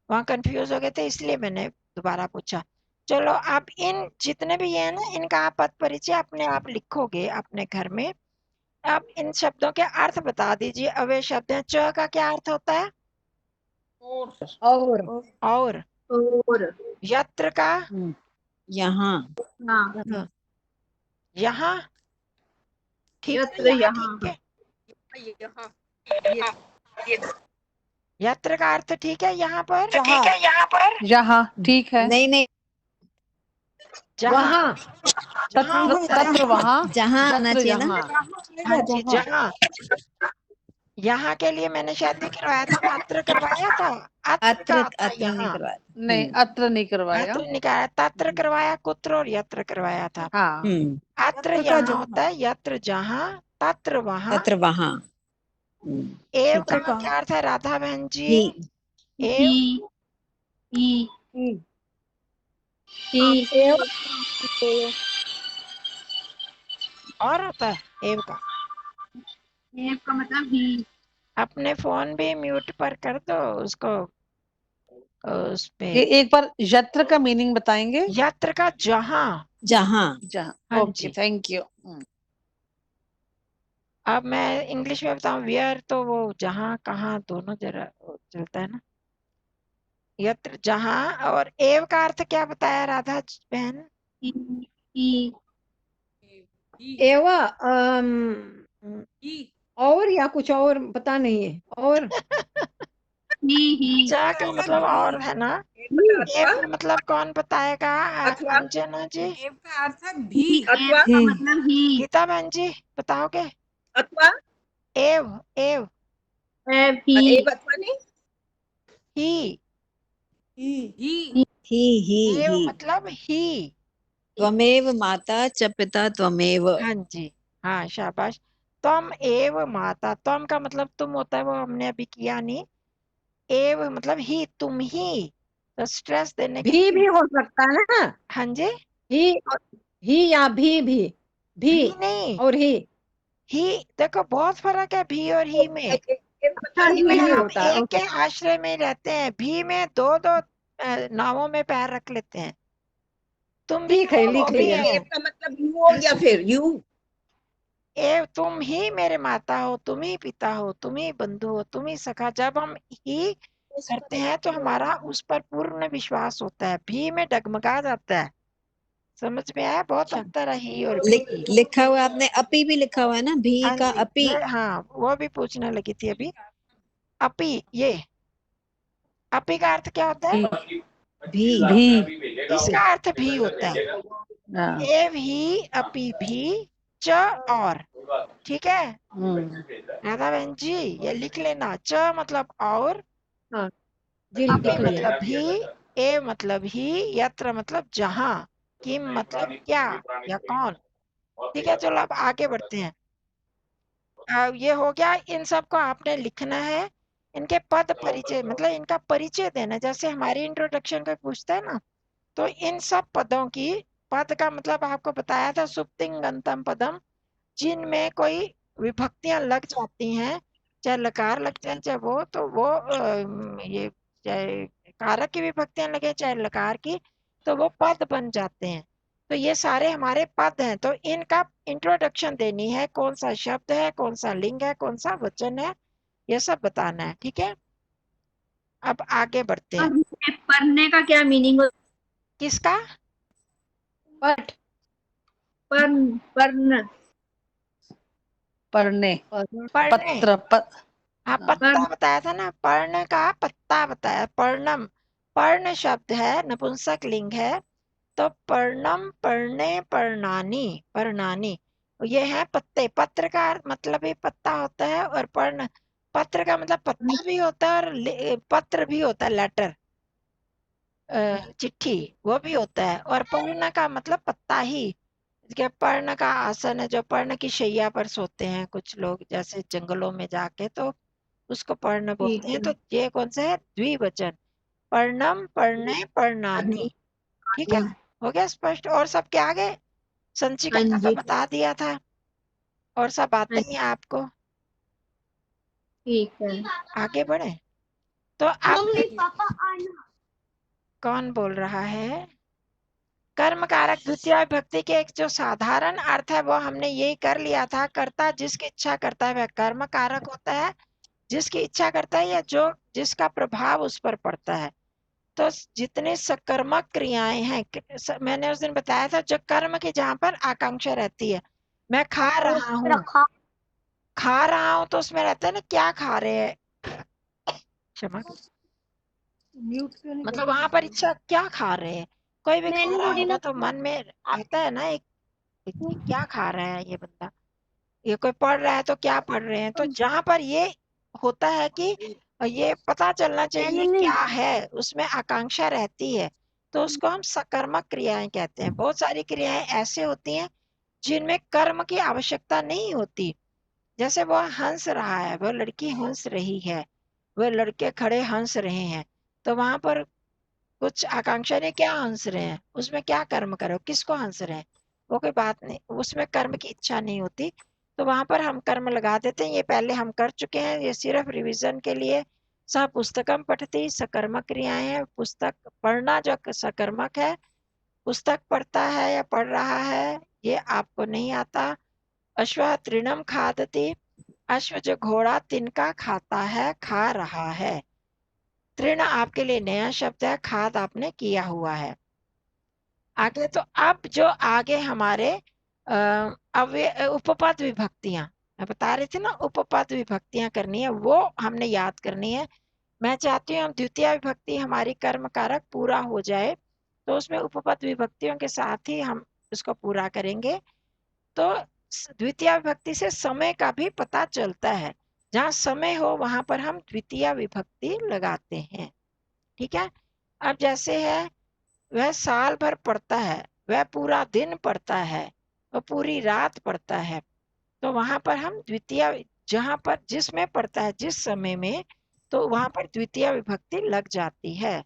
वहां कंफ्यूज हो गए थे, इसलिए मैंने दोबारा पूछा। चलो, आप इन जितने भी ये है ना, इनका आप पद परिचय अपने आप लिखोगे अपने घर में। अब इन शब्दों के अर्थ बता दीजिए। अव्यय शब्द है। च का क्या अर्थ होता है? और यत्र का यहाँ यहाँ, ठीक है, यहाँ ठीक है। यत्र का अर्थ ठीक है यहाँ पर, यहाँ ठीक है। नहीं नहीं जहाँ, तत्र वहाँ जहाँ आना यत्र चाहिए ना। यहाँ। हाँ जी, जहाँ। यहाँ के लिए मैंने शायद नहीं करवाया था, अत्र करवाया था। अत्र का आता है अत्र नहीं यहाँ, करवाया। नहीं अत्र नहीं करवाया। अत्र नहीं कराया, तत्र करवाया, कुत्र और यत्र करवाया था। हाँ अत्र यत्र का यहाँ जहाँ। होता है, यत्र जहाँ, तत्र वहाँ। अत्र वहाँ एव तत्र का कहाँ? क्या अर्थ है राधा बहन जी? ही एव, और होता है एव का मतलब ही। अपने फोन भी म्यूट पर कर दो उसको, उस पे। एक बार यत्र का मीनिंग बताएंगे। यत्र का जहाँ, जहाँ जहाँ। हाँ ओके, जी। Thank you. अब मैं इंग्लिश में बताऊं, वेयर तो वो जहाँ कहाँ दोनों जरा चलता है ना। यत्र जहाँ, और एव का अर्थ क्या बताया राधा बहन? एवा और या कुछ और पता नहीं है। और जा का मतलब और है ना। एव का मतलब कौन बताएगा? अंजना जी, एव का अर्थ है भी। मतलब ही। गीता बहन जी बताओगे? एव, एव, ही, एव ही मतलब ही। त्वमेव माता च पिता त्वमेव। हाँ जी, हाँ, शाबाश। त्वम एव माता, त्वम का मतलब तुम होता है, वो हमने अभी किया नहीं। एव मतलब ही, तुम ही। तो स्ट्रेस देने के भी हो सकता है ना। हाँ जी, ही या भी भी नहीं, और ही देखो बहुत फर्क है भी और ही में। अच्छा भी में ही हम होता है। एक के आश्रय में रहते हैं, भी में दो नावों में पैर रख लेते हैं। तुम भी ठीक है, हो, वो लिख भी लिया। है। का मतलब यू हो गया, फिर यू। तुम ही मेरे माता हो, तुम ही पिता हो, तुम ही बंधु हो, तुम ही सखा। जब हम ही करते हैं तो हमारा उस पर पूर्ण विश्वास होता है, भी में डगमगा जाता है। समझ में आया? बहुत अंतर है ही और भी। लिखा हुआ आपने अपी भी लिखा हुआ है ना, भी हाँ का जी, अपी। हाँ वो भी पूछने लगी थी अभी। अपी, ये अपी का अर्थ क्या होता है? भी इसका अर्थ भी होता है। हाँ। एव ही, अपी भी, च और। ठीक है राधा बहन जी, ये लिख लेना। च मतलब और, हाँ जी, अपी लिख लिया। मतलब भी, ए मतलब ही, यत्र मतलब जहां, किम मतलब क्या या कौन। ठीक है, चलो अब आगे बढ़ते हैं। अब ये हो गया, इन सब को आपने लिखना है। इनके पद परिचय मतलब इनका परिचय देना, जैसे हमारी इंट्रोडक्शन को पूछता है ना, तो इन सब पदों की, पद का मतलब आपको बताया था सुप्तिंग गंतम पदम, जिनमें कोई विभक्तियां लग जाती हैं, चाहे लकार लग जाए चाहे वो, तो वो ये चाहे कारक की विभक्तियां लगे चाहे लकार की, तो वो पद बन जाते हैं। तो ये सारे हमारे पद हैं, तो इनका इंट्रोडक्शन देनी है, कौन सा शब्द है, कौन सा लिंग है, कौन सा वचन है, ये सब बताना है। ठीक है, अब आगे बढ़ते हैं। पढ़ने का क्या मीनिंग? किसका? पट पढ़ना। पढ़ने पढ़ने। पत्र हाँ, पत्ता बताया था ना, पर्ण का पत्ता बताया। पर्णम, पर्ण शब्द है, नपुंसक लिंग है, तो पर्णम, पर्णे, पर्णानी, पर्णानी, ये है पत्ते। पत्र का मतलब ही पत्ता होता है, और पर्ण, पत्र का मतलब पत्ता भी होता है, और पत्र भी होता है, लेटर, चिट्ठी, वो भी होता है। और पर्ण का मतलब पत्ता ही। क्या पर्ण का आसन है, जो पर्ण की शैया पर सोते हैं कुछ लोग, जैसे जंगलों में जाके, तो उसको पर्ण बोलते हैं। तो ये कौन सा है? द्विवचन। पर्णम, पर्णे, पर्णानी। ठीक है, हो गया स्पष्ट? और सब क्या आगे संचिका का तो बता दिया था, और सब आते ही हैं आपको। ठीक है। आगे बढ़े तो आप मम्मी पापा आना। कौन बोल रहा है? कर्म कारक द्वितीय विभक्ति के एक जो साधारण अर्थ है वो हमने यही कर लिया था। कर्ता जिसकी इच्छा करता है वह कर्म कारक होता है, जिसकी इच्छा करता है या जो जिसका प्रभाव उस पर पड़ता है। तो जितने सकर्मक क्रियाएं हैं, मैंने उस दिन बताया था, जो कर्म की जहां पर आकांक्षा रहती है, मैं खा रहा हूँ, रखा। खा रहा हूँ, तो उसमें रहता है ना क्या खा रहे हैं, क्षमा, म्यूट क्यों नहीं मतलब करते? वहां पर इच्छा क्या खा रहे हैं। कोई भी खा मैंने रहा थोड़ी होगा ना तो मन में आता है ना एक, क्या खा रहा है ये बंदा। ये कोई पढ़ रहा है तो क्या पढ़ रहे हैं। तो जहां पर ये होता है कि ये पता चलना चाहिए क्या है, उसमें आकांक्षा रहती है, तो उसको हम सकर्मक क्रियाएं कहते हैं। बहुत सारी क्रियाएं ऐसे होती हैं जिनमें कर्म की आवश्यकता नहीं होती, जैसे वो हंस रहा है, वो लड़की हंस रही है, वो लड़के खड़े हंस रहे हैं, तो वहां पर कुछ आकांक्षा ने क्या हंस रहे हैं, उसमें क्या कर्म करो, किसको हंस रहे हैं, वो कोई बात नहीं, उसमें कर्म की इच्छा नहीं होती, तो वहां पर हम कर्म लगा देते हैं। ये पहले हम कर चुके हैं, ये सिर्फ रिवीजन के लिए। स पुस्तकम पठती, सकर्मक क्रियाएं हैं। पुस्तक पढ़ना जो सकर्मक है, पुस्तक पढ़ता है या पढ़ रहा है, ये आपको नहीं आता। अश्व तृणम खादति, अश्व जो घोड़ा तिनका खाता है, खा रहा है। तृण आपके लिए नया शब्द है, खाद आपने किया हुआ है। आगे तो अब जो आगे हमारे उपपद विभक्तियां, मैं बता रही थी ना, उपपद विभक्तियां करनी है, वो हमने याद करनी है। मैं चाहती हूँ हम द्वितीय विभक्ति हमारी कर्म कारक पूरा हो जाए, तो उसमें उपपद विभक्तियों के साथ ही हम उसको पूरा करेंगे। तो द्वितीय विभक्ति से समय का भी पता चलता है, जहाँ समय हो वहां पर हम द्वितीय विभक्ति लगाते हैं। ठीक है, अब जैसे है, वह साल भर पढ़ता है, वह पूरा दिन पढ़ता है, वह पूरी रात पढ़ता है, तो वहां पर हम द्वितीय, जहां पर जिसमें पढ़ता है जिस समय में, तो वहां पर द्वितीय विभक्ति लग जाती है।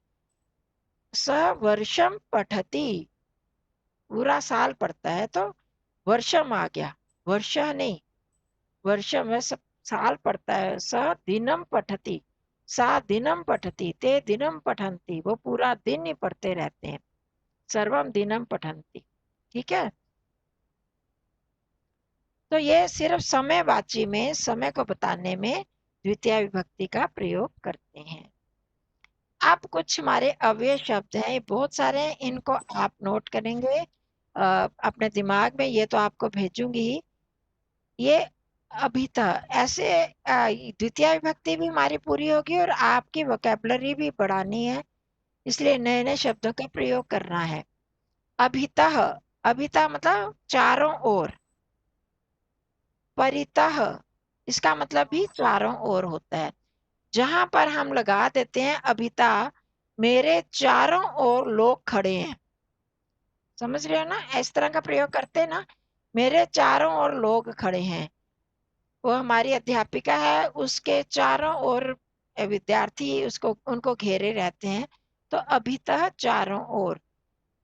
स वर्षम पठति, पूरा साल पढ़ता है तो वर्षम आ गया, वर्ष नहीं, वर्षम है, साल पढ़ता है। स दिनम पठति, सा दिनम पठति, ते दिनम पठन्ति, वो पूरा दिन ही पढ़ते रहते हैं। सर्वम दिनम पठन्ति, ठीक है। तो ये सिर्फ समयवाची में, समय को बताने में द्वितीय विभक्ति का प्रयोग करते हैं। आप कुछ हमारे अव्यय शब्द हैं, बहुत सारे हैं, इनको आप नोट करेंगे अपने दिमाग में, ये तो आपको भेजूंगी ही। ये अभितः ऐसे द्वितीय विभक्ति भी हमारी पूरी होगी और आपकी वोकैबुलरी भी बढ़ानी है, इसलिए नए नए शब्दों का प्रयोग करना है। अभितः, अभितः मतलब चारों ओर। परितः, इसका मतलब भी चारों ओर होता है। जहां पर हम लगा देते हैं अभितः, मेरे चारों ओर लोग खड़े हैं, समझ रहे हो ना, इस तरह का प्रयोग करते हैं ना, मेरे चारों ओर लोग खड़े हैं। वो हमारी अध्यापिका है, उसके चारों ओर विद्यार्थी उसको उनको घेरे रहते हैं, तो अभितः चारों ओर।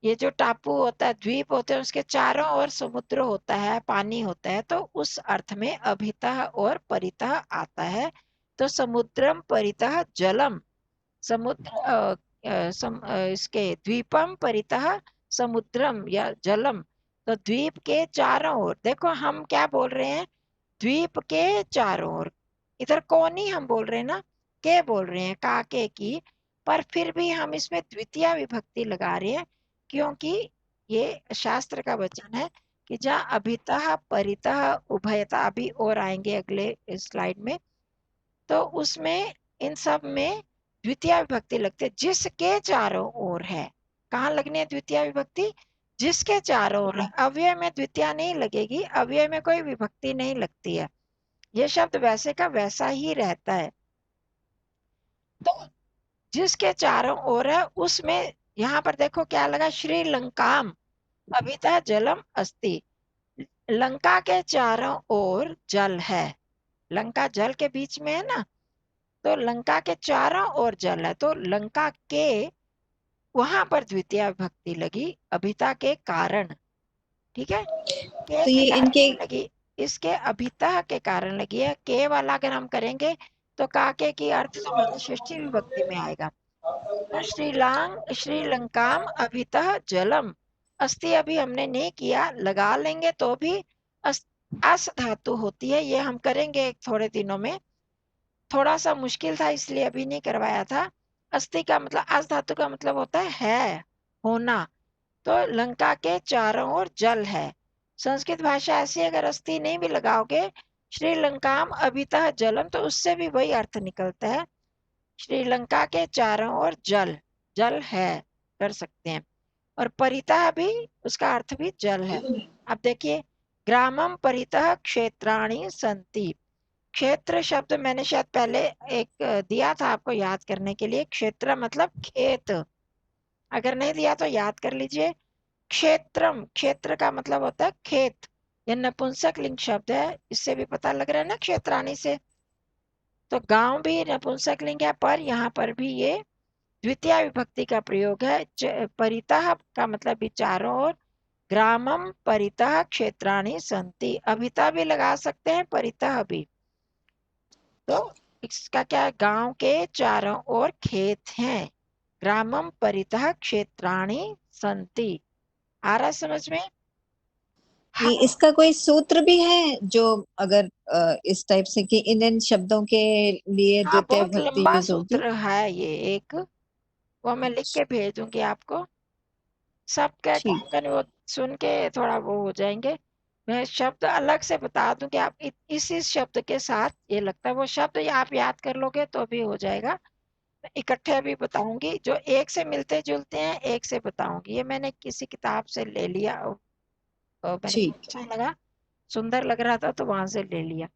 ये जो टापू होता है, द्वीप होते हैं, उसके चारों ओर समुद्र होता है, पानी होता है, तो उस अर्थ में अभितः और परितः आता है। तो समुद्रम परितः जलम, समुद्र इसके द्वीपम परितः समुद्रम या जलम, तो द्वीप के चारों ओर। देखो हम क्या बोल रहे हैं, द्वीप के चारों ओर, इधर कौन ही हम बोल रहे हैं ना, के बोल रहे हैं, काके की, पर फिर भी हम इसमें द्वितीय विभक्ति लगा रहे हैं, क्योंकि ये शास्त्र का वचन है कि जहाँ अभितः परितः उभयतः, अभी और आएंगे अगले स्लाइड में, तो उसमें इन सब में द्वितीय विभक्ति लगती है, जिसके चारों ओर है। कहाँ लगनी है द्वितीय विभक्ति, जिसके चारों ओर है। अव्यय में द्वितीय नहीं लगेगी, अव्यय में कोई विभक्ति नहीं लगती है, ये शब्द वैसे का वैसा ही रहता है। तो जिसके चारों ओर है, उसमें यहाँ पर देखो क्या लगा, श्रीलंकाम अभितः जलम अस्ति, लंका के चारों ओर जल है, लंका जल के बीच में है ना, तो लंका के चारों ओर जल है, तो लंका के वहां पर द्वितीय विभक्ति लगी अभिता के कारण, ठीक है। के तो ये कारण इनके नहीं लगी, इसके अभिता के कारण लगी है। के वाला अगर हम करेंगे तो काके की अर्थ हमारा षष्ठी विभक्ति में आएगा। तो श्रीलंकाम अभितः जलम अस्ति, अभी हमने नहीं किया, लगा लेंगे तो भी अस धातु होती है, ये हम करेंगे थोड़े दिनों में, थोड़ा सा मुश्किल था इसलिए अभी नहीं करवाया था। अस्ति का मतलब, अस धातु का मतलब होता है होना, तो लंका के चारों ओर जल है। संस्कृत भाषा ऐसी, अगर अस्ति नहीं भी लगाओगे, श्रीलंकाम अभितः जलम, तो उससे भी वही अर्थ निकलता है, श्रीलंका के चारों ओर जल, जल है, कर सकते हैं। और परितः भी, उसका अर्थ भी जल है। अब देखिए, ग्रामम परितः क्षेत्राणि संति, क्षेत्र शब्द मैंने शायद पहले एक दिया था आपको याद करने के लिए, क्षेत्र मतलब खेत, अगर नहीं दिया तो याद कर लीजिए। क्षेत्रम, क्षेत्र का मतलब होता है खेत, यह नपुंसक लिंग शब्द है, इससे भी पता लग रहा है ना क्षेत्राणी से, तो गांव भी नपुंसक लिंग है, पर यहाँ पर भी ये द्वितीय विभक्ति का प्रयोग है। परितः का मतलब भी चारों ओर, ग्रामम परितः क्षेत्राणि संति, अभितः भी लगा सकते हैं, परितः भी, तो इसका क्या है, गांव के चारों ओर खेत हैं, ग्रामम परितः क्षेत्राणि संति। आ रहा समझ में? ये इसका कोई सूत्र भी है जो अगर इस टाइप से कि इन शब्दों के लिए हाँ, द्वितीय बहुत विभक्ति लंबा यूज होगी? सूत्र है ये एक, वो मैं लिख के भेजूंगी आपको, सब क्या ठीक, वो सुन के थोड़ा वो हो जाएंगे। मैं शब्द अलग से बता दूं कि आप इस शब्द के साथ, ये लगता है वो शब्द आप याद कर लोगे तो भी हो जाएगा। मैं इकट्ठे अभी बताऊंगी, जो एक से मिलते जुलते हैं एक से बताऊंगी, ये मैंने किसी किताब से ले लिया, मैंने ठीक। अच्छा लगा, सुंदर लग रहा था तो वहां से ले लिया।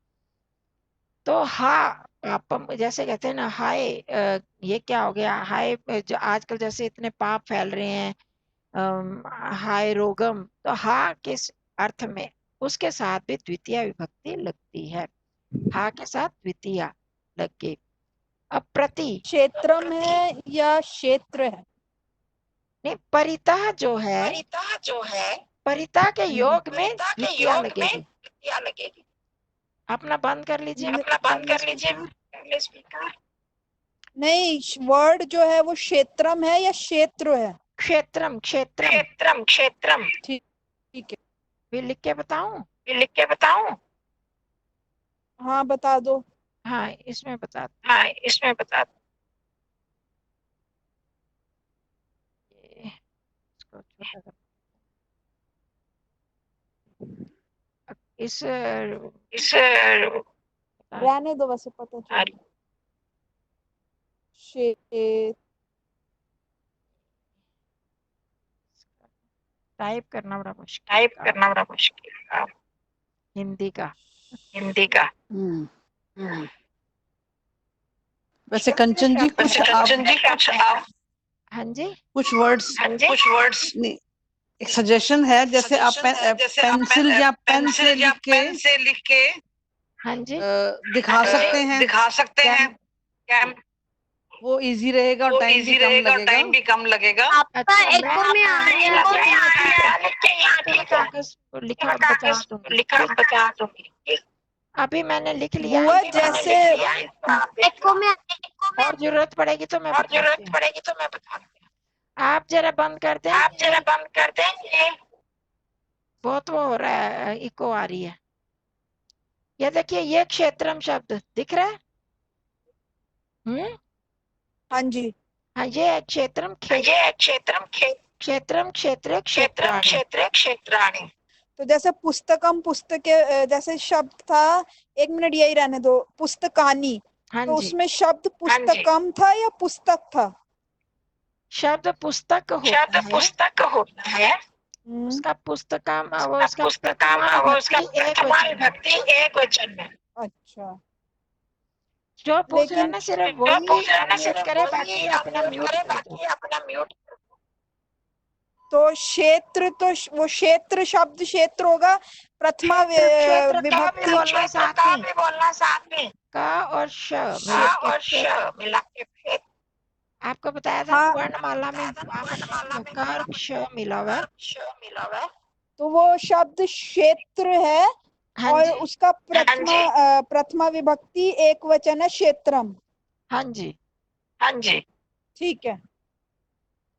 तो हाँ, आप जैसे कहते हैं ना, हाय ये क्या हो गया, हाय जो आजकल जैसे इतने पाप फैल रहे हैं, हाय रोगम, तो हा किस अर्थ में, उसके साथ भी द्वितीय विभक्ति लगती है, हा के साथ द्वितीय लग गई। अब प्रति, क्षेत्रम है या क्षेत्र है? नहीं, परितः जो है, परितः के योग में द्वितीया लगेगी। अपना बंद कर लीजिए, नहीं, वर्ड जो है वो क्षेत्रम है या क्षेत्र है? क्षेत्रम। ठीक है, भी लिख के बताऊं? हाँ बता दो। हाँ, इसमें बता इसको छोटा कर। इस रहने दो, वैसे पता चल टाइप करना बड़ा मुश्किल, हिंदी का। वैसे कंचन जी कुछ आप हाँ जी, कुछ वर्ड्स नहीं, एक सजेशन है, जैसे आप पेंसिल या पेन से लिख के हाँ जी, दिखा सकते हैं, वो इजी रहेगा और टाइम भी कम लगेगा। आपका एको में आ रहा है। कागज लिखा बता दूंगी। अभी मैंने लिख लिया बुआ है। जैसे एको में और जरूरत पड़ेगी तो मैं बता आप जरा बंद कर दें। बहुत वो हो रहा है, इको आ रही है। ये देखिए, ये क्षेत्रम शब्द दिख रहा है। हाँ जी, हाँ, ये है क्षेत्रम, क्षेत्राणि। तो जैसे पुस्तकम, पुस्तक जैसे शब्द था, 1 मिनट यही रहने दो, पुस्तकानी, हाँ तो जी, उसमें शब्द पुस्तकम था या पुस्तक था? शब्द पुस्तक होता है। उसका पुस्तकम, वो उसका प्रथमा विभक्ति एक वचन में। अच्छा, जो पूछ रहे हैं लेकिन ना, सिर्फ वही अनम्यूट करे, बाकी अपना म्यूट कर दो। तो क्षेत्र, तो वो क्षेत्र शब्द क्षेत्र होगा, प्रथमा क्षेत्र का भी विभक्ति। बोलना साथ में, का और श मिला के। आपको बताया था हाँ, वर्णमाला में का और क्ष मिला हुआ है। तो वो शब्द क्षेत्र है, हाँ और जी, उसका प्रथमा विभक्ति एक वचन है, क्षेत्रम। हाँ जी। ठीक है,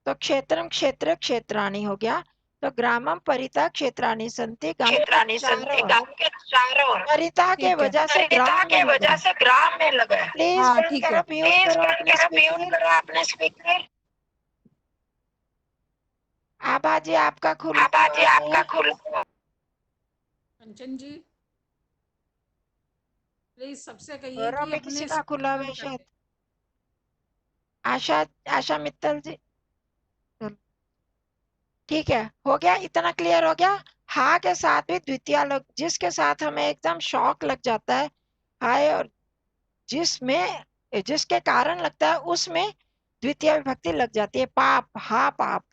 तो क्षेत्रम, क्षेत्राणि हो गया। तो ग्रामम परितः क्षेत्राणि सन्ति, गांव के चारों ओर। परितः के वजह से ग्राम में लगा है। प्लीज हाँ बंद ठीक करो, है। म्यूट करो अपने स्पीकर। आबा जी आपका खुला कंचन जी प्लीज सबसे कहिए घरों कि में अपने किसी का खुला हुआ है बंद कर शायद। दें। आशा मित्तल जी, ठीक है, हो गया, इतना क्लियर हो गया। हा के साथ भी द्वितीय लग, जिसके साथ हमें एकदम शॉक लग जाता है, हाय, और जिसके कारण लगता है उसमें द्वितीय विभक्ति लग जाती है। पाप, हा पाप,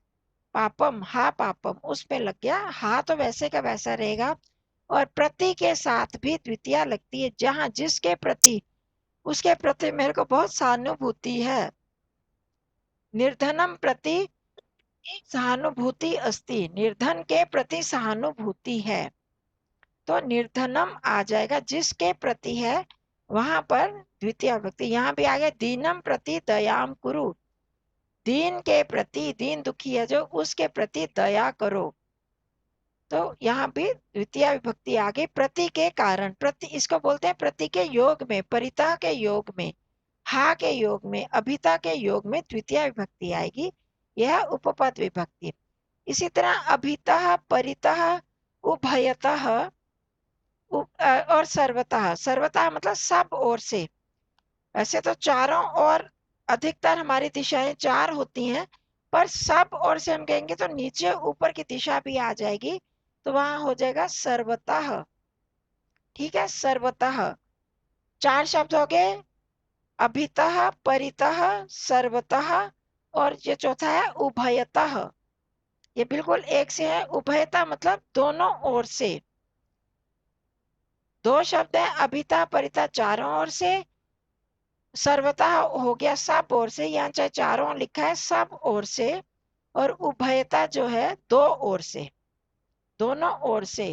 पापम, हा पापम, उस पे लग गया। हा तो वैसे का वैसा रहेगा। और प्रति के साथ भी द्वितीय लगती है, जहां जिसके प्रति, उसके प्रति मेरे को बहुत सहानुभूति है। निर्धनम प्रति सहानुभूति अस्ति, निर्धन के प्रति सहानुभूति है, तो निर्धनम आ जाएगा, जिसके प्रति है वहां पर द्वितीय विभक्ति। यहाँ भी आ गया, दीनम प्रति दयाम कुरु, दीन के प्रति, दीन दुखी है जो, उसके प्रति दया करो। तो यहाँ भी द्वितीय विभक्ति आ गई प्रति के कारण। प्रति, इसको बोलते हैं प्रति के योग में, परिता के योग में, हा के योग में, अभिता के योग में द्वितीय विभक्ति आएगी। यह उपपद विभक्ति। इसी तरह अभितः, परितः, उभयतः और सर्वतः। सर्वतः मतलब सब ओर से। ऐसे तो चारों ओर, अधिकतर हमारी दिशाएं 4 होती हैं, पर सब ओर से हम कहेंगे तो नीचे ऊपर की दिशा भी आ जाएगी, तो वहां हो जाएगा सर्वतः। ठीक है, सर्वतः 4 शब्द हो गए, अभितः, परितः, सर्वतः, और ये चौथा है उभयतः। ये बिल्कुल एक से है। उभयतः मतलब दोनों ओर से। 2 शब्द है, अभितः परितः चारों ओर से, सर्वतः हो गया सब ओर से, यहाँ चाहे चारों लिखा है सब ओर से, और उभयता जो है दो ओर से, दोनों ओर से,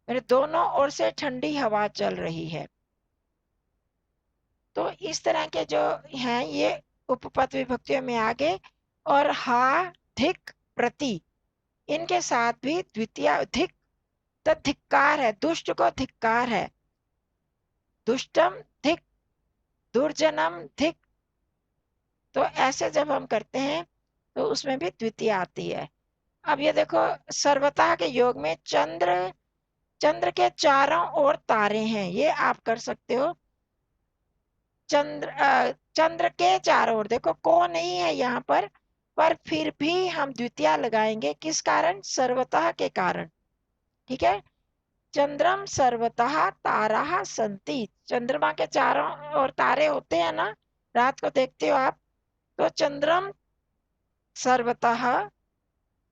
मेरे दोनों ओर से ठंडी हवा चल रही है। तो इस तरह के जो हैं ये उपपद विभक्तियों में आ गए। और हा, धिक, प्रति, इनके साथ भी द्वितीय धिक तो धिक्कार है, दुष्ट को धिक्कार है, दुष्टम धिक, दुर्जनम धिक। तो ऐसे जब हम करते हैं तो उसमें भी द्वितीय आती है। अब ये देखो सर्वथा के योग में चंद्र, चंद्र के चारों ओर तारे हैं, ये आप कर सकते हो। चंद्र के चारों ओर, देखो को नहीं है यहाँ पर फिर भी हम द्वितीय लगाएंगे। किस कारण? सर्वतः के कारण। ठीक है, चंद्रम सर्वतः ताराः सन्ति, चंद्रमा के चारों ओर तारे होते हैं ना, रात को देखते हो आप। तो चंद्रम सर्वतः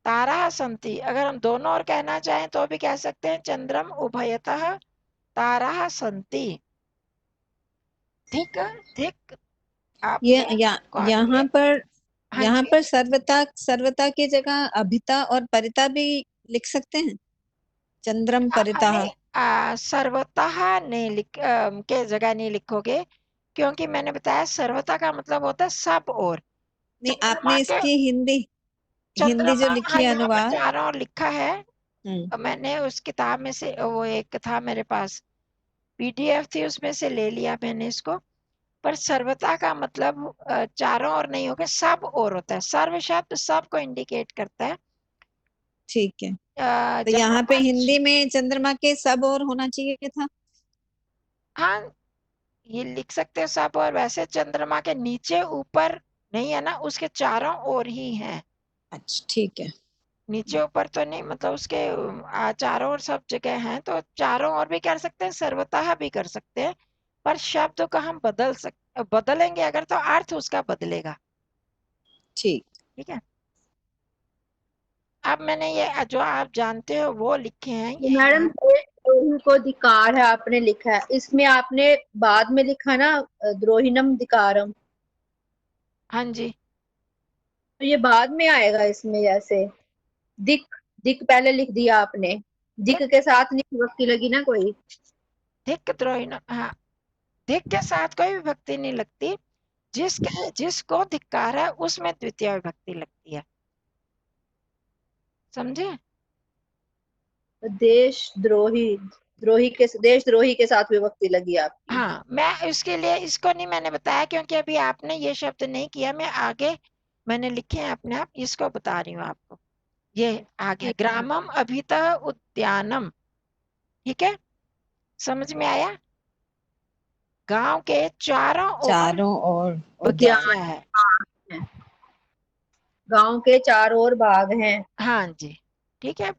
ताराः सन्ति, अगर हम दोनों ओर कहना चाहें तो भी कह सकते हैं चंद्रम उभयतः ताराः सन्ति। ठीक ठीक। आप यहाँ पर हाँ यहाँ जी। पर सर्वता की जगह अभिता और परिता भी लिख सकते हैं, चंद्रम परिता। सर्वतः नहीं के जगह नहीं लिखोगे, क्योंकि मैंने बताया सर्वता का मतलब होता है सब ओर। नहीं, आपने इसकी हिंदी जो लिखी है अनुवाद, चारों ओर लिखा है। मैंने उस किताब में से, वो एक था मेरे पास पीडीएफ थी, उसमें से ले लिया मैंने इसको। पर सर्वता का मतलब चारों ओर नहीं होगा, सब ओर होता है। सर्व शब्द सब को इंडिकेट करता है। ठीक है। तो यहाँ पे हिंदी में चंद्रमा के सब ओर होना चाहिए था। हाँ, ये लिख सकते हो सब ओर। वैसे चंद्रमा के नीचे ऊपर नहीं है ना, उसके चारों ओर ही है। अच्छा, ठीक है। नीचे ऊपर तो नहीं, मतलब उसके चारों ओर सब जगह हैं। तो चारों ओर भी कर सकते हैं, सर्वतः भी कर सकते हैं, पर शब्द को हम बदलेंगे अगर तो अर्थ उसका बदलेगा। ठीक है। अब मैंने ये जो आप जानते हो वो लिखे हैं। मैडम द्रोही को धिकार है आपने लिखा है, इसमें आपने बाद में लिखा ना द्रोहिणम धिकारम। हाँ जी, तो ये बाद में आएगा इसमें, जैसे दिक, दिक पहले लिख दिया आपने, दिक के साथ नहीं विभक्ति लगी ना कोई। धिक द्रोही, हाँ, धिक के साथ कोई विभक्ति नहीं लगती। जिसको धिक्कार है उसमें द्वितीय विभक्ति लगती है, समझे? देशद्रोही के साथ विभक्ति लगी आपकी। हाँ, मैं इसके लिए इसको नहीं मैंने बताया, क्योंकि अभी आपने ये शब्द नहीं किया। मैं आगे मैंने लिखे हैं अपने आप, इसको बता रही हूँ आपको। ये आगे ग्रामम अभितः उद्यानम, ठीक है, समझ में आया? गांव के चारों ओर उद्यान है, गांव के चारों ओर बाग हैं। हाँ जी, ठीक है।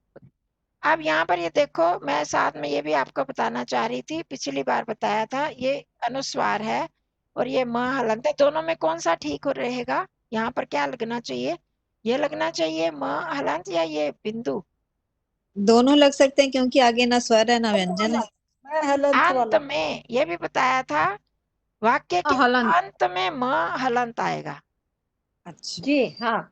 अब यहाँ पर ये देखो, मैं साथ में ये भी आपको बताना चाह रही थी, पिछली बार बताया था, ये अनुस्वार है और ये म हलंत है। दोनों में कौन सा ठीक हो रहेगा? यहाँ पर क्या लगना चाहिए? ये लगना चाहिए म हलंत या ये बिंदु? दोनों लग सकते हैं, क्योंकि आगे ना स्वर है ना व्यंजन है। अंत में ये भी बताया था, वाक्य के अंत में म हलंत आएगा। अच्छा जी हाँ,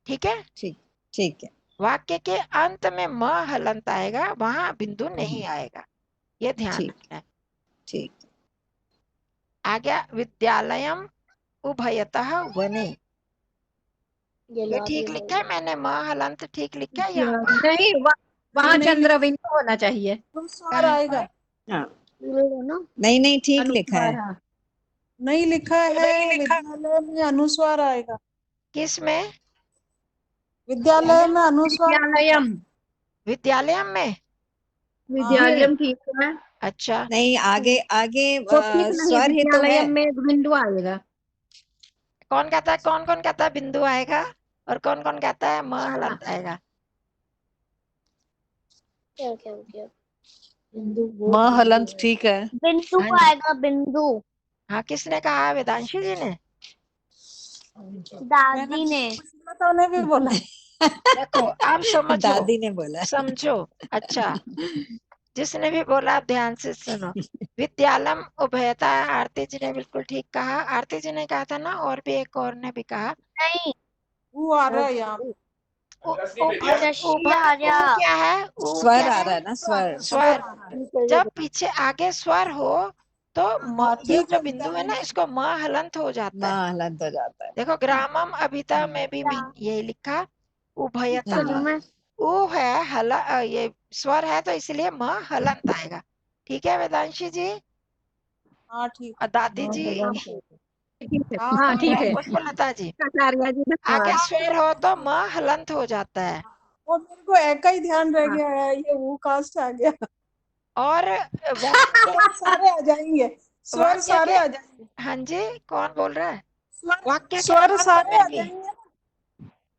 ठीक है, ठीक है। वाक्य के अंत में म हलंत आएगा, वहां बिंदु नहीं आएगा, ये ध्यान रखना है। ठीक। आ गया विद्यालयम उभयतः वने, ये ठीक लिखा है मैंने? म हलंत ठीक लिखा है यहाँ पर? नहीं, वहाँ चंद्र बिंदु होना चाहिए। अनुस्वार आएगा। हाँ, नहीं ठीक लिखा है। नहीं लिखा है, विद्यालय में अनुस्वार आएगा। किस में? विद्यालय में अनुस्वार, विद्यालयम में विद्यालयम ठीक है। अच्छा, नहीं, आगे स्वर ही तो है। विद्यालयम में बिंदु आएगा। कौन कहता है, कौन कौन कहता है बिंदु आएगा, और कौन कौन कहता है म हलंत आएगा? म हलंत ठीक है। बिंदु आएगा, बिंदु। हाँ, किसने कहा? वेदांशी जी ने? दादी ने। तो भी बोला। देखो अब समझो, दादी ने बोला। समझो। अच्छा, जिसने भी बोला आप ध्यान से सुनो। विद्यालम उभयता, आरती जी ने बिल्कुल ठीक कहा। आरती जी ने कहा था ना, और भी एक और ने भी कहा। नहीं, वो आ रहा है यहाँ पे। क्या है? स्वर क्या आ है? रहा है ना, स्वर। स्वर। जब पीछे आगे स्वर हो तो हाँ ये ठीक जो है बिंदु है विद्यालय ना, इसको म हलंत हो जाता है। माँ हलंत हो जाता है। देखो ग्रामम अभिधा में भी यही लिखा, उभयता। हाँ जी। ऊ है ये स्वर है तो इसलिए म हलंत आएगा। ठीक है वेदांशी जी हाँ ठीक और दादी जी ठीक है, हाँ हाँ हाँ ठीक है। पुष्पलता जी, आचार्य जी ने आगे हाँ स्वर हो तो म हलंत हो जाता है। वो मेरे को एक ही ध्यान रह हाँ गया है, ये वो कास्ट आ गया। और वाक्य स्वर सारे आ जाएंगे, स्वर वाक्य सारे के आ जाएंगे, हाँ जी कौन बोल रहा है? स्वर वाक्य के स्वर अंत सारे में आ भी, जाएंगे।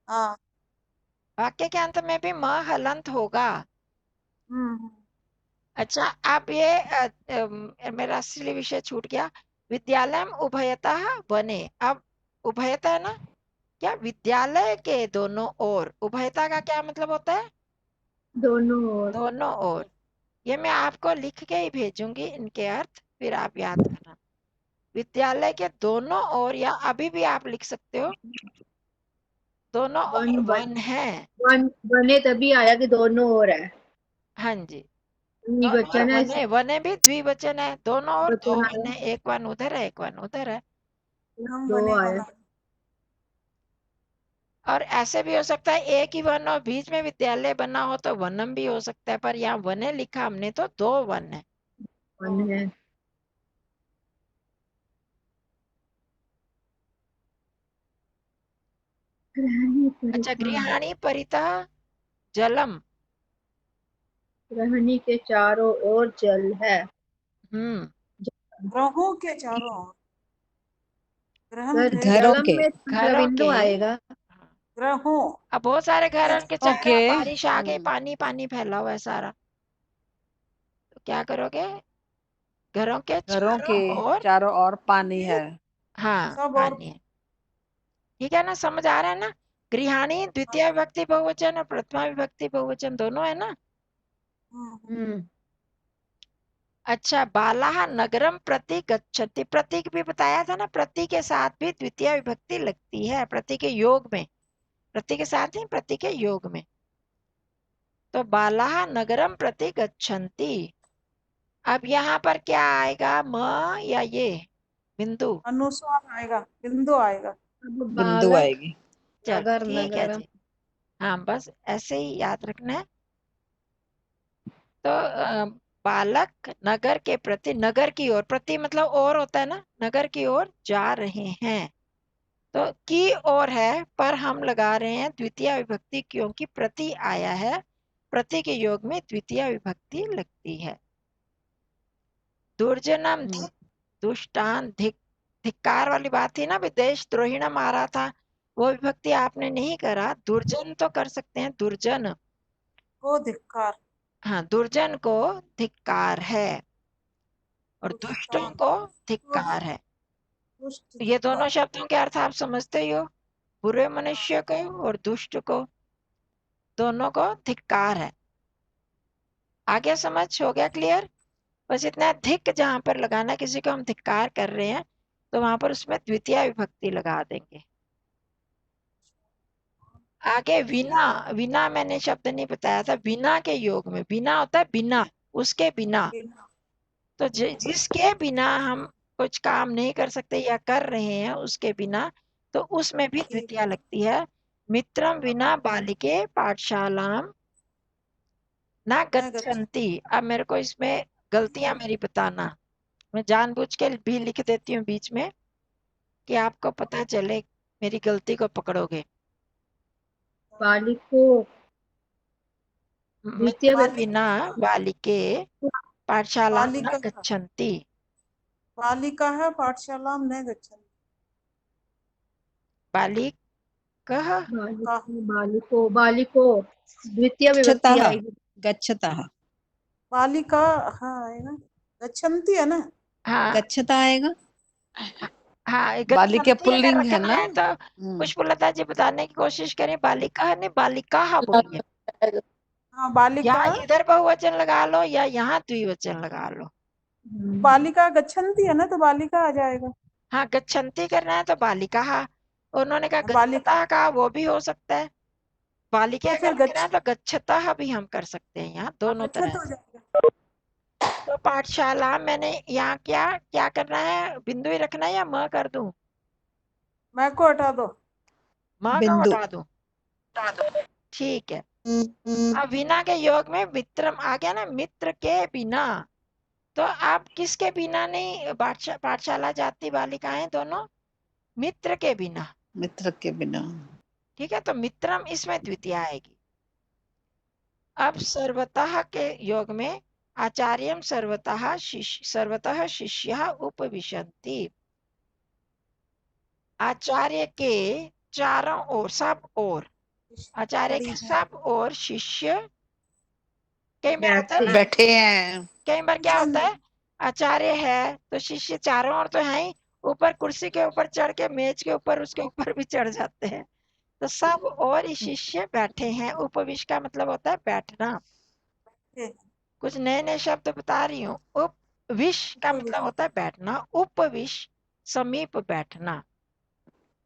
हाँ वाक्य के अंत में भी म हलंत होगा। हम्म। अच्छा अब ये मेरा असली विषय छूट गया। विद्यालय उभयतः बने। अब उभयता है ना, क्या विद्यालय के दोनों ओर, उभयता का क्या मतलब होता है? दोनों ओर। दोनों ओर। ये मैं आपको लिख के ही भेजूंगी इनके अर्थ, फिर आप याद करना। विद्यालय के दोनों ओर, या अभी भी आप लिख सकते हो दोनों वन ओर वन वन है। वन बने तभी आया कि दोनों ओर है, हाँ जी, दोनों ओर द्विवचन है वने, वने भी द्विवचन है, दोनों ओर दो बचन वन आया, है, एक वन उधर है एक वन उधर है। हम दो बने आया। बना। और ऐसे भी हो सकता है एक ही वन और बीच में विद्यालय बना हो तो वनम भी हो सकता है, पर यहाँ वने लिखा हमने तो दो वन है। वन है। अच्छा, गृहाणी परितः जलम। रहनी के चारों ओर जल है। ग्रहों के चारों ओर, ग्रहण घर थे घरों जलम के। में घरों बिंदु के। आएगा। ग्रहों अब बहुत सारे घर के हैं उनके चारों ओर ओके। बारिश आ गई, पानी पानी फैला हुआ है सारा, तो क्या करोगे? घरों के घरों के चारों ओर, चारों ओर पानी है। हाँ सब और पानी है। ठीक है ना, समझ आ रहा है ना? गृहाणी द्वितीय विभक्ति बहुवचन और प्रथमा विभक्ति बहुवचन दोनों है ना। हम्म। अच्छा, बालाह नगरम प्रति गच्छति, प्रति भी बताया था ना, प्रति के साथ भी द्वितीय विभक्ति लगती है, प्रति के योग में, प्रति के साथ ही प्रति के योग में। तो बालाह नगरम प्रति गच्छन्ति। अब यहाँ पर क्या आएगा, म या ये बिंदु? अनुस्वार आएगा, बिंदु आएगा। अब बिंदु बालक आएगी। चलो नगर ठीक है नगरम। जी, हाँ बस ऐसे ही याद रखना है। तो बालक नगर के प्रति, नगर की ओर, प्रति मतलब और होता है ना, नगर की ओर जा रहे हैं, तो की ओर है पर हम लगा रहे हैं द्वितीय विभक्ति क्योंकि प्रति आया है, प्रति के योग में द्वितीय विभक्ति लगती है। दुर्जनम धिक, दुष्टान धिक, धिक्कार वाली बात थी ना, विदेश द्रोहिणम आ रहा था, वो विभक्ति आपने नहीं करा, दुर्जन तो कर सकते हैं, दुर्जन। को धिक्कार, हाँ, दुर्जन को धिक्कार है और दुष्टों दुष्टान को धिक्कार है। दुष्ट ये दोनों धिक्कार। शब्दों के अर्थ आप समझते ही हो, बुरे मनुष्य को और दुष्ट को, दोनों को धिक्कार है। आगे समझ हो गया क्लियर? बस इतना, धिक जहां पर लगाना, किसी को हम धिक्कार कर रहे हैं तो वहां पर उसमें द्वितीय विभक्ति लगा देंगे। आगे विना, विना मैंने शब्द नहीं बताया था, बिना के योग में, बिना होता है बिना, उसके बिना, तो जिसके बिना हम कुछ काम नहीं कर सकते या कर रहे हैं उसके बिना, तो उसमें भी ठीक द्वितीय लगती है। मित्रम विना बालिके पाठशालाम ना है गच्छ। गच्छन्ति। अब मेरे को इसमें गलतियां मेरी बताना, मैं जानबूझ के भी लिख देती हूँ बीच में कि आपको पता चले, मेरी गलती को पकड़ोगे। बालिको द्वितीय मित्रम विना बालिके पाठशाला न बालिका, गच्छन्ति। बालिका है पाठशाला में गच्छन्ति। बालिक बालिको बालिको द्वितीय विभक्ति गच्छतः, आएगी। गच्छतः, बालिका हाँ है ना, गच्छन्ति है ना। हाँ गच्छता आएगा। हाँ, बालिका गच्छन्ति अगर पुल्लिंग है रखना ना। है तो पुष्पलता जी बताने की कोशिश करें, बालिका नहीं बालिका बोलिए, हाँ बालिका, यहाँ इधर बहुवचन लगा लो या यहाँ द्विवचन लगा लो। बालिका गच्छन्ति है ना, तो बालिका आ जाएगा। हाँ, गच्छन्ति करना है तो बालिका, उन्होंने कहा बालिका। गच्छता का वो भी हो सकता है, बालिका तो अगर फिर लिख रहे हैं तो गच्छता भी हम कर सकते हैं, यहाँ दोनों अच्छा तरह तो हो से। जाएगा। तो पाठशाला मैंने यहाँ क्या क्या करना है, बिंदु ही रखना है या म कर दूं? मैं को हटा दो। म का बिंदु। हटा दूं? ठीक है। अब बिना के योग में मित्रम आ गया ना, मित्र के बिना। तो आप किसके बिना नहीं पाठशाला जाती बालिकाएं दोनों? मित्र के बिना। मित्र के बिना। ठीक है, तो मित्रम इसमें द्वितीया आएगी। अब सर्वतः के योग में आचार्यम सर्वतः शिष्य उपविशन्ति। आचार्य के चारों ओर, सब ओर, आचार्य के सब ओर शिष्य कई बार होता है ना, बैठे हैं। कई बार क्या होता है, आचार्य है तो शिष्य चारों ओर तो है ही, ऊपर कुर्सी के ऊपर चढ़ के मेज के ऊपर उसके ऊपर भी चढ़ जाते हैं। तो सब और शिष्य बैठे हैं। उपविश का मतलब होता है बैठना। कुछ नए नए शब्द बता रही हूँ। उपविश का मतलब होता है बैठना, उपविश समीप बैठना,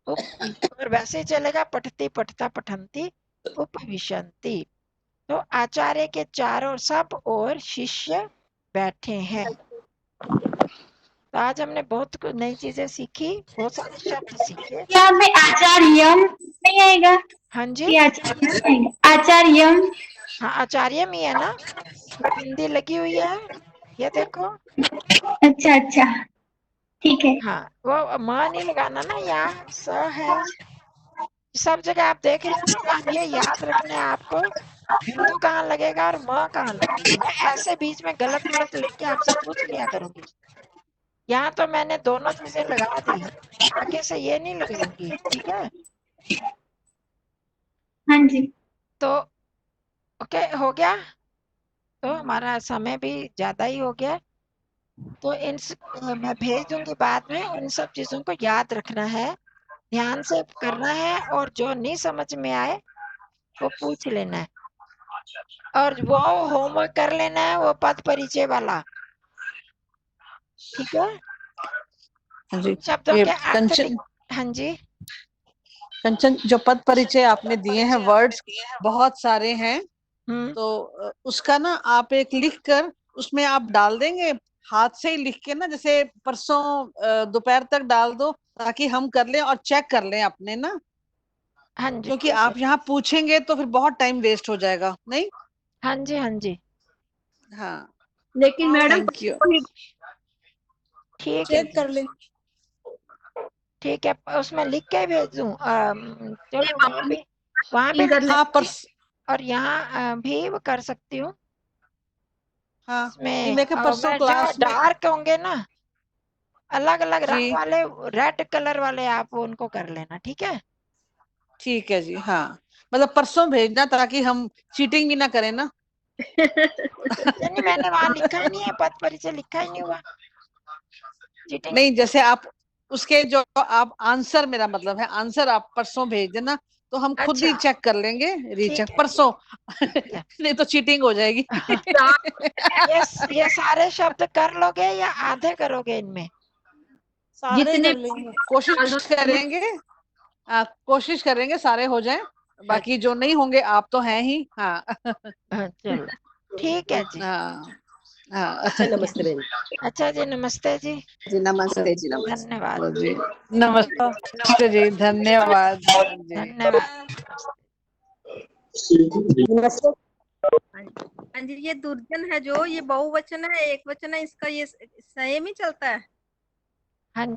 उपविश। और वैसे ही चलेगा पठती पठता पठंती उपविशन्ति। तो आचार्य के चारों सब और शिष्य बैठे हैं। तो आज हमने बहुत कुछ नई चीजें सीखी, बहुत सारे शब्द सीखे। यहाँ पे आचार्यम नहीं आएगा? हाँ जी, ये आचार्यम आएगा, आचार्यम। हाँ आचार्य में है ना, ये बिंदी लगी हुई है, ये देखो। अच्छा अच्छा, ठीक है। हाँ, वो माँ नहीं लगाना ना, यहाँ स है। सब जगह आप देख रहे हो ना, अब ये याद रखना है आपको, बिंदु कहाँ लगेगा और माँ कहाँ लगेगी। मैं ऐसे बीच में गलत गलत लिख के आपसे पूछ लिया करूंगी। यहाँ तो मैंने दोनों चीजें लगा दी, आगे से ये नहीं लगाऊंगी। ठीक है, हाँ जी। तो ओके हो गया। तो हमारा समय भी ज्यादा ही हो गया। तो मैं भेज दूंगी बाद में, उन सब चीजों को याद रखना है, ध्यान से करना है, और जो नहीं समझ में आए वो पूछ लेना है। और वो होमवर्क कर लेना है, वो पद परिचय वाला। ठीक है, हाँ जी। शब्दों ये के अर्थ कंचन, हाँ जी, कंचन जो पद परिचय आपने दिए हैं, वर्ड्स बहुत सारे हैं। तो उसका ना आप एक लिख कर उसमें आप डाल देंगे, हाथ से ही लिख के ना, जैसे परसों दोपहर तक डाल दो, ताकि हम कर लें और चेक कर लें अपने ना। हाँ जी, क्योंकि ठीक है। आप यहाँ पूछेंगे तो फिर बहुत टाइम वेस्ट हो जाएगा, नहीं? हाँ जी, हाँ जी, हाँ, लेकिन मैडम थैंक यू। ठीक है चेक जी, कर ले। ठीक है। उसमें लिख के भेज दूं? चलो वहां भी लिख हाँ सकती हूँ, और यहाँ भी वो कर सकती हूँ। हाँ, नहीं इसमें मैं क्या परसों मैं जो क्लास में। डार्क होंगे ना, अलग अलग जी रंग वाले, रेड कलर वाले, आप उनको कर लेना। ठीक है, ठीक है जी। हाँ, मतलब परसों भेजना ताकि हम चीटिंग भी ना करें ना। नहीं मैंने वहां लिखा ही नहीं है, पद परिचय लिखा ही नहीं हुआ, चीटिंग। नहीं, जैसे आप उसके जो आप आंसर, मेरा मतलब है आंसर आप परसों भेज देना, तो हम खुद ही अच्छा, चेक कर लेंगे, रीचेक ठीक है जी, परसों। ठीक है। नहीं तो चीटिंग हो जाएगी। ये सारे शब्द कर लोगे या आधे करोगे इनमें? सारे जितने कर लेंगे। कोशिश करेंगे, कोशिश करेंगे सारे हो जाएं। बाकी जो नहीं होंगे आप तो हैं ही। हाँ। चलो ठीक है जी। हाँ हाँ। अच्छा नमस्ते बहन अच्छा जी, नमस्ते जी, जी, नमस्ते जी, नमस्ते धन्यवाद जी, नमस्ते जी, धन्यवाद जी। धन्यवाद। नमस्ते। हाँ जी, ये दुर्जन है जो, ये बहुवचन है एक वचन है, इसका ये संयम ही चलता है। हाँ जी।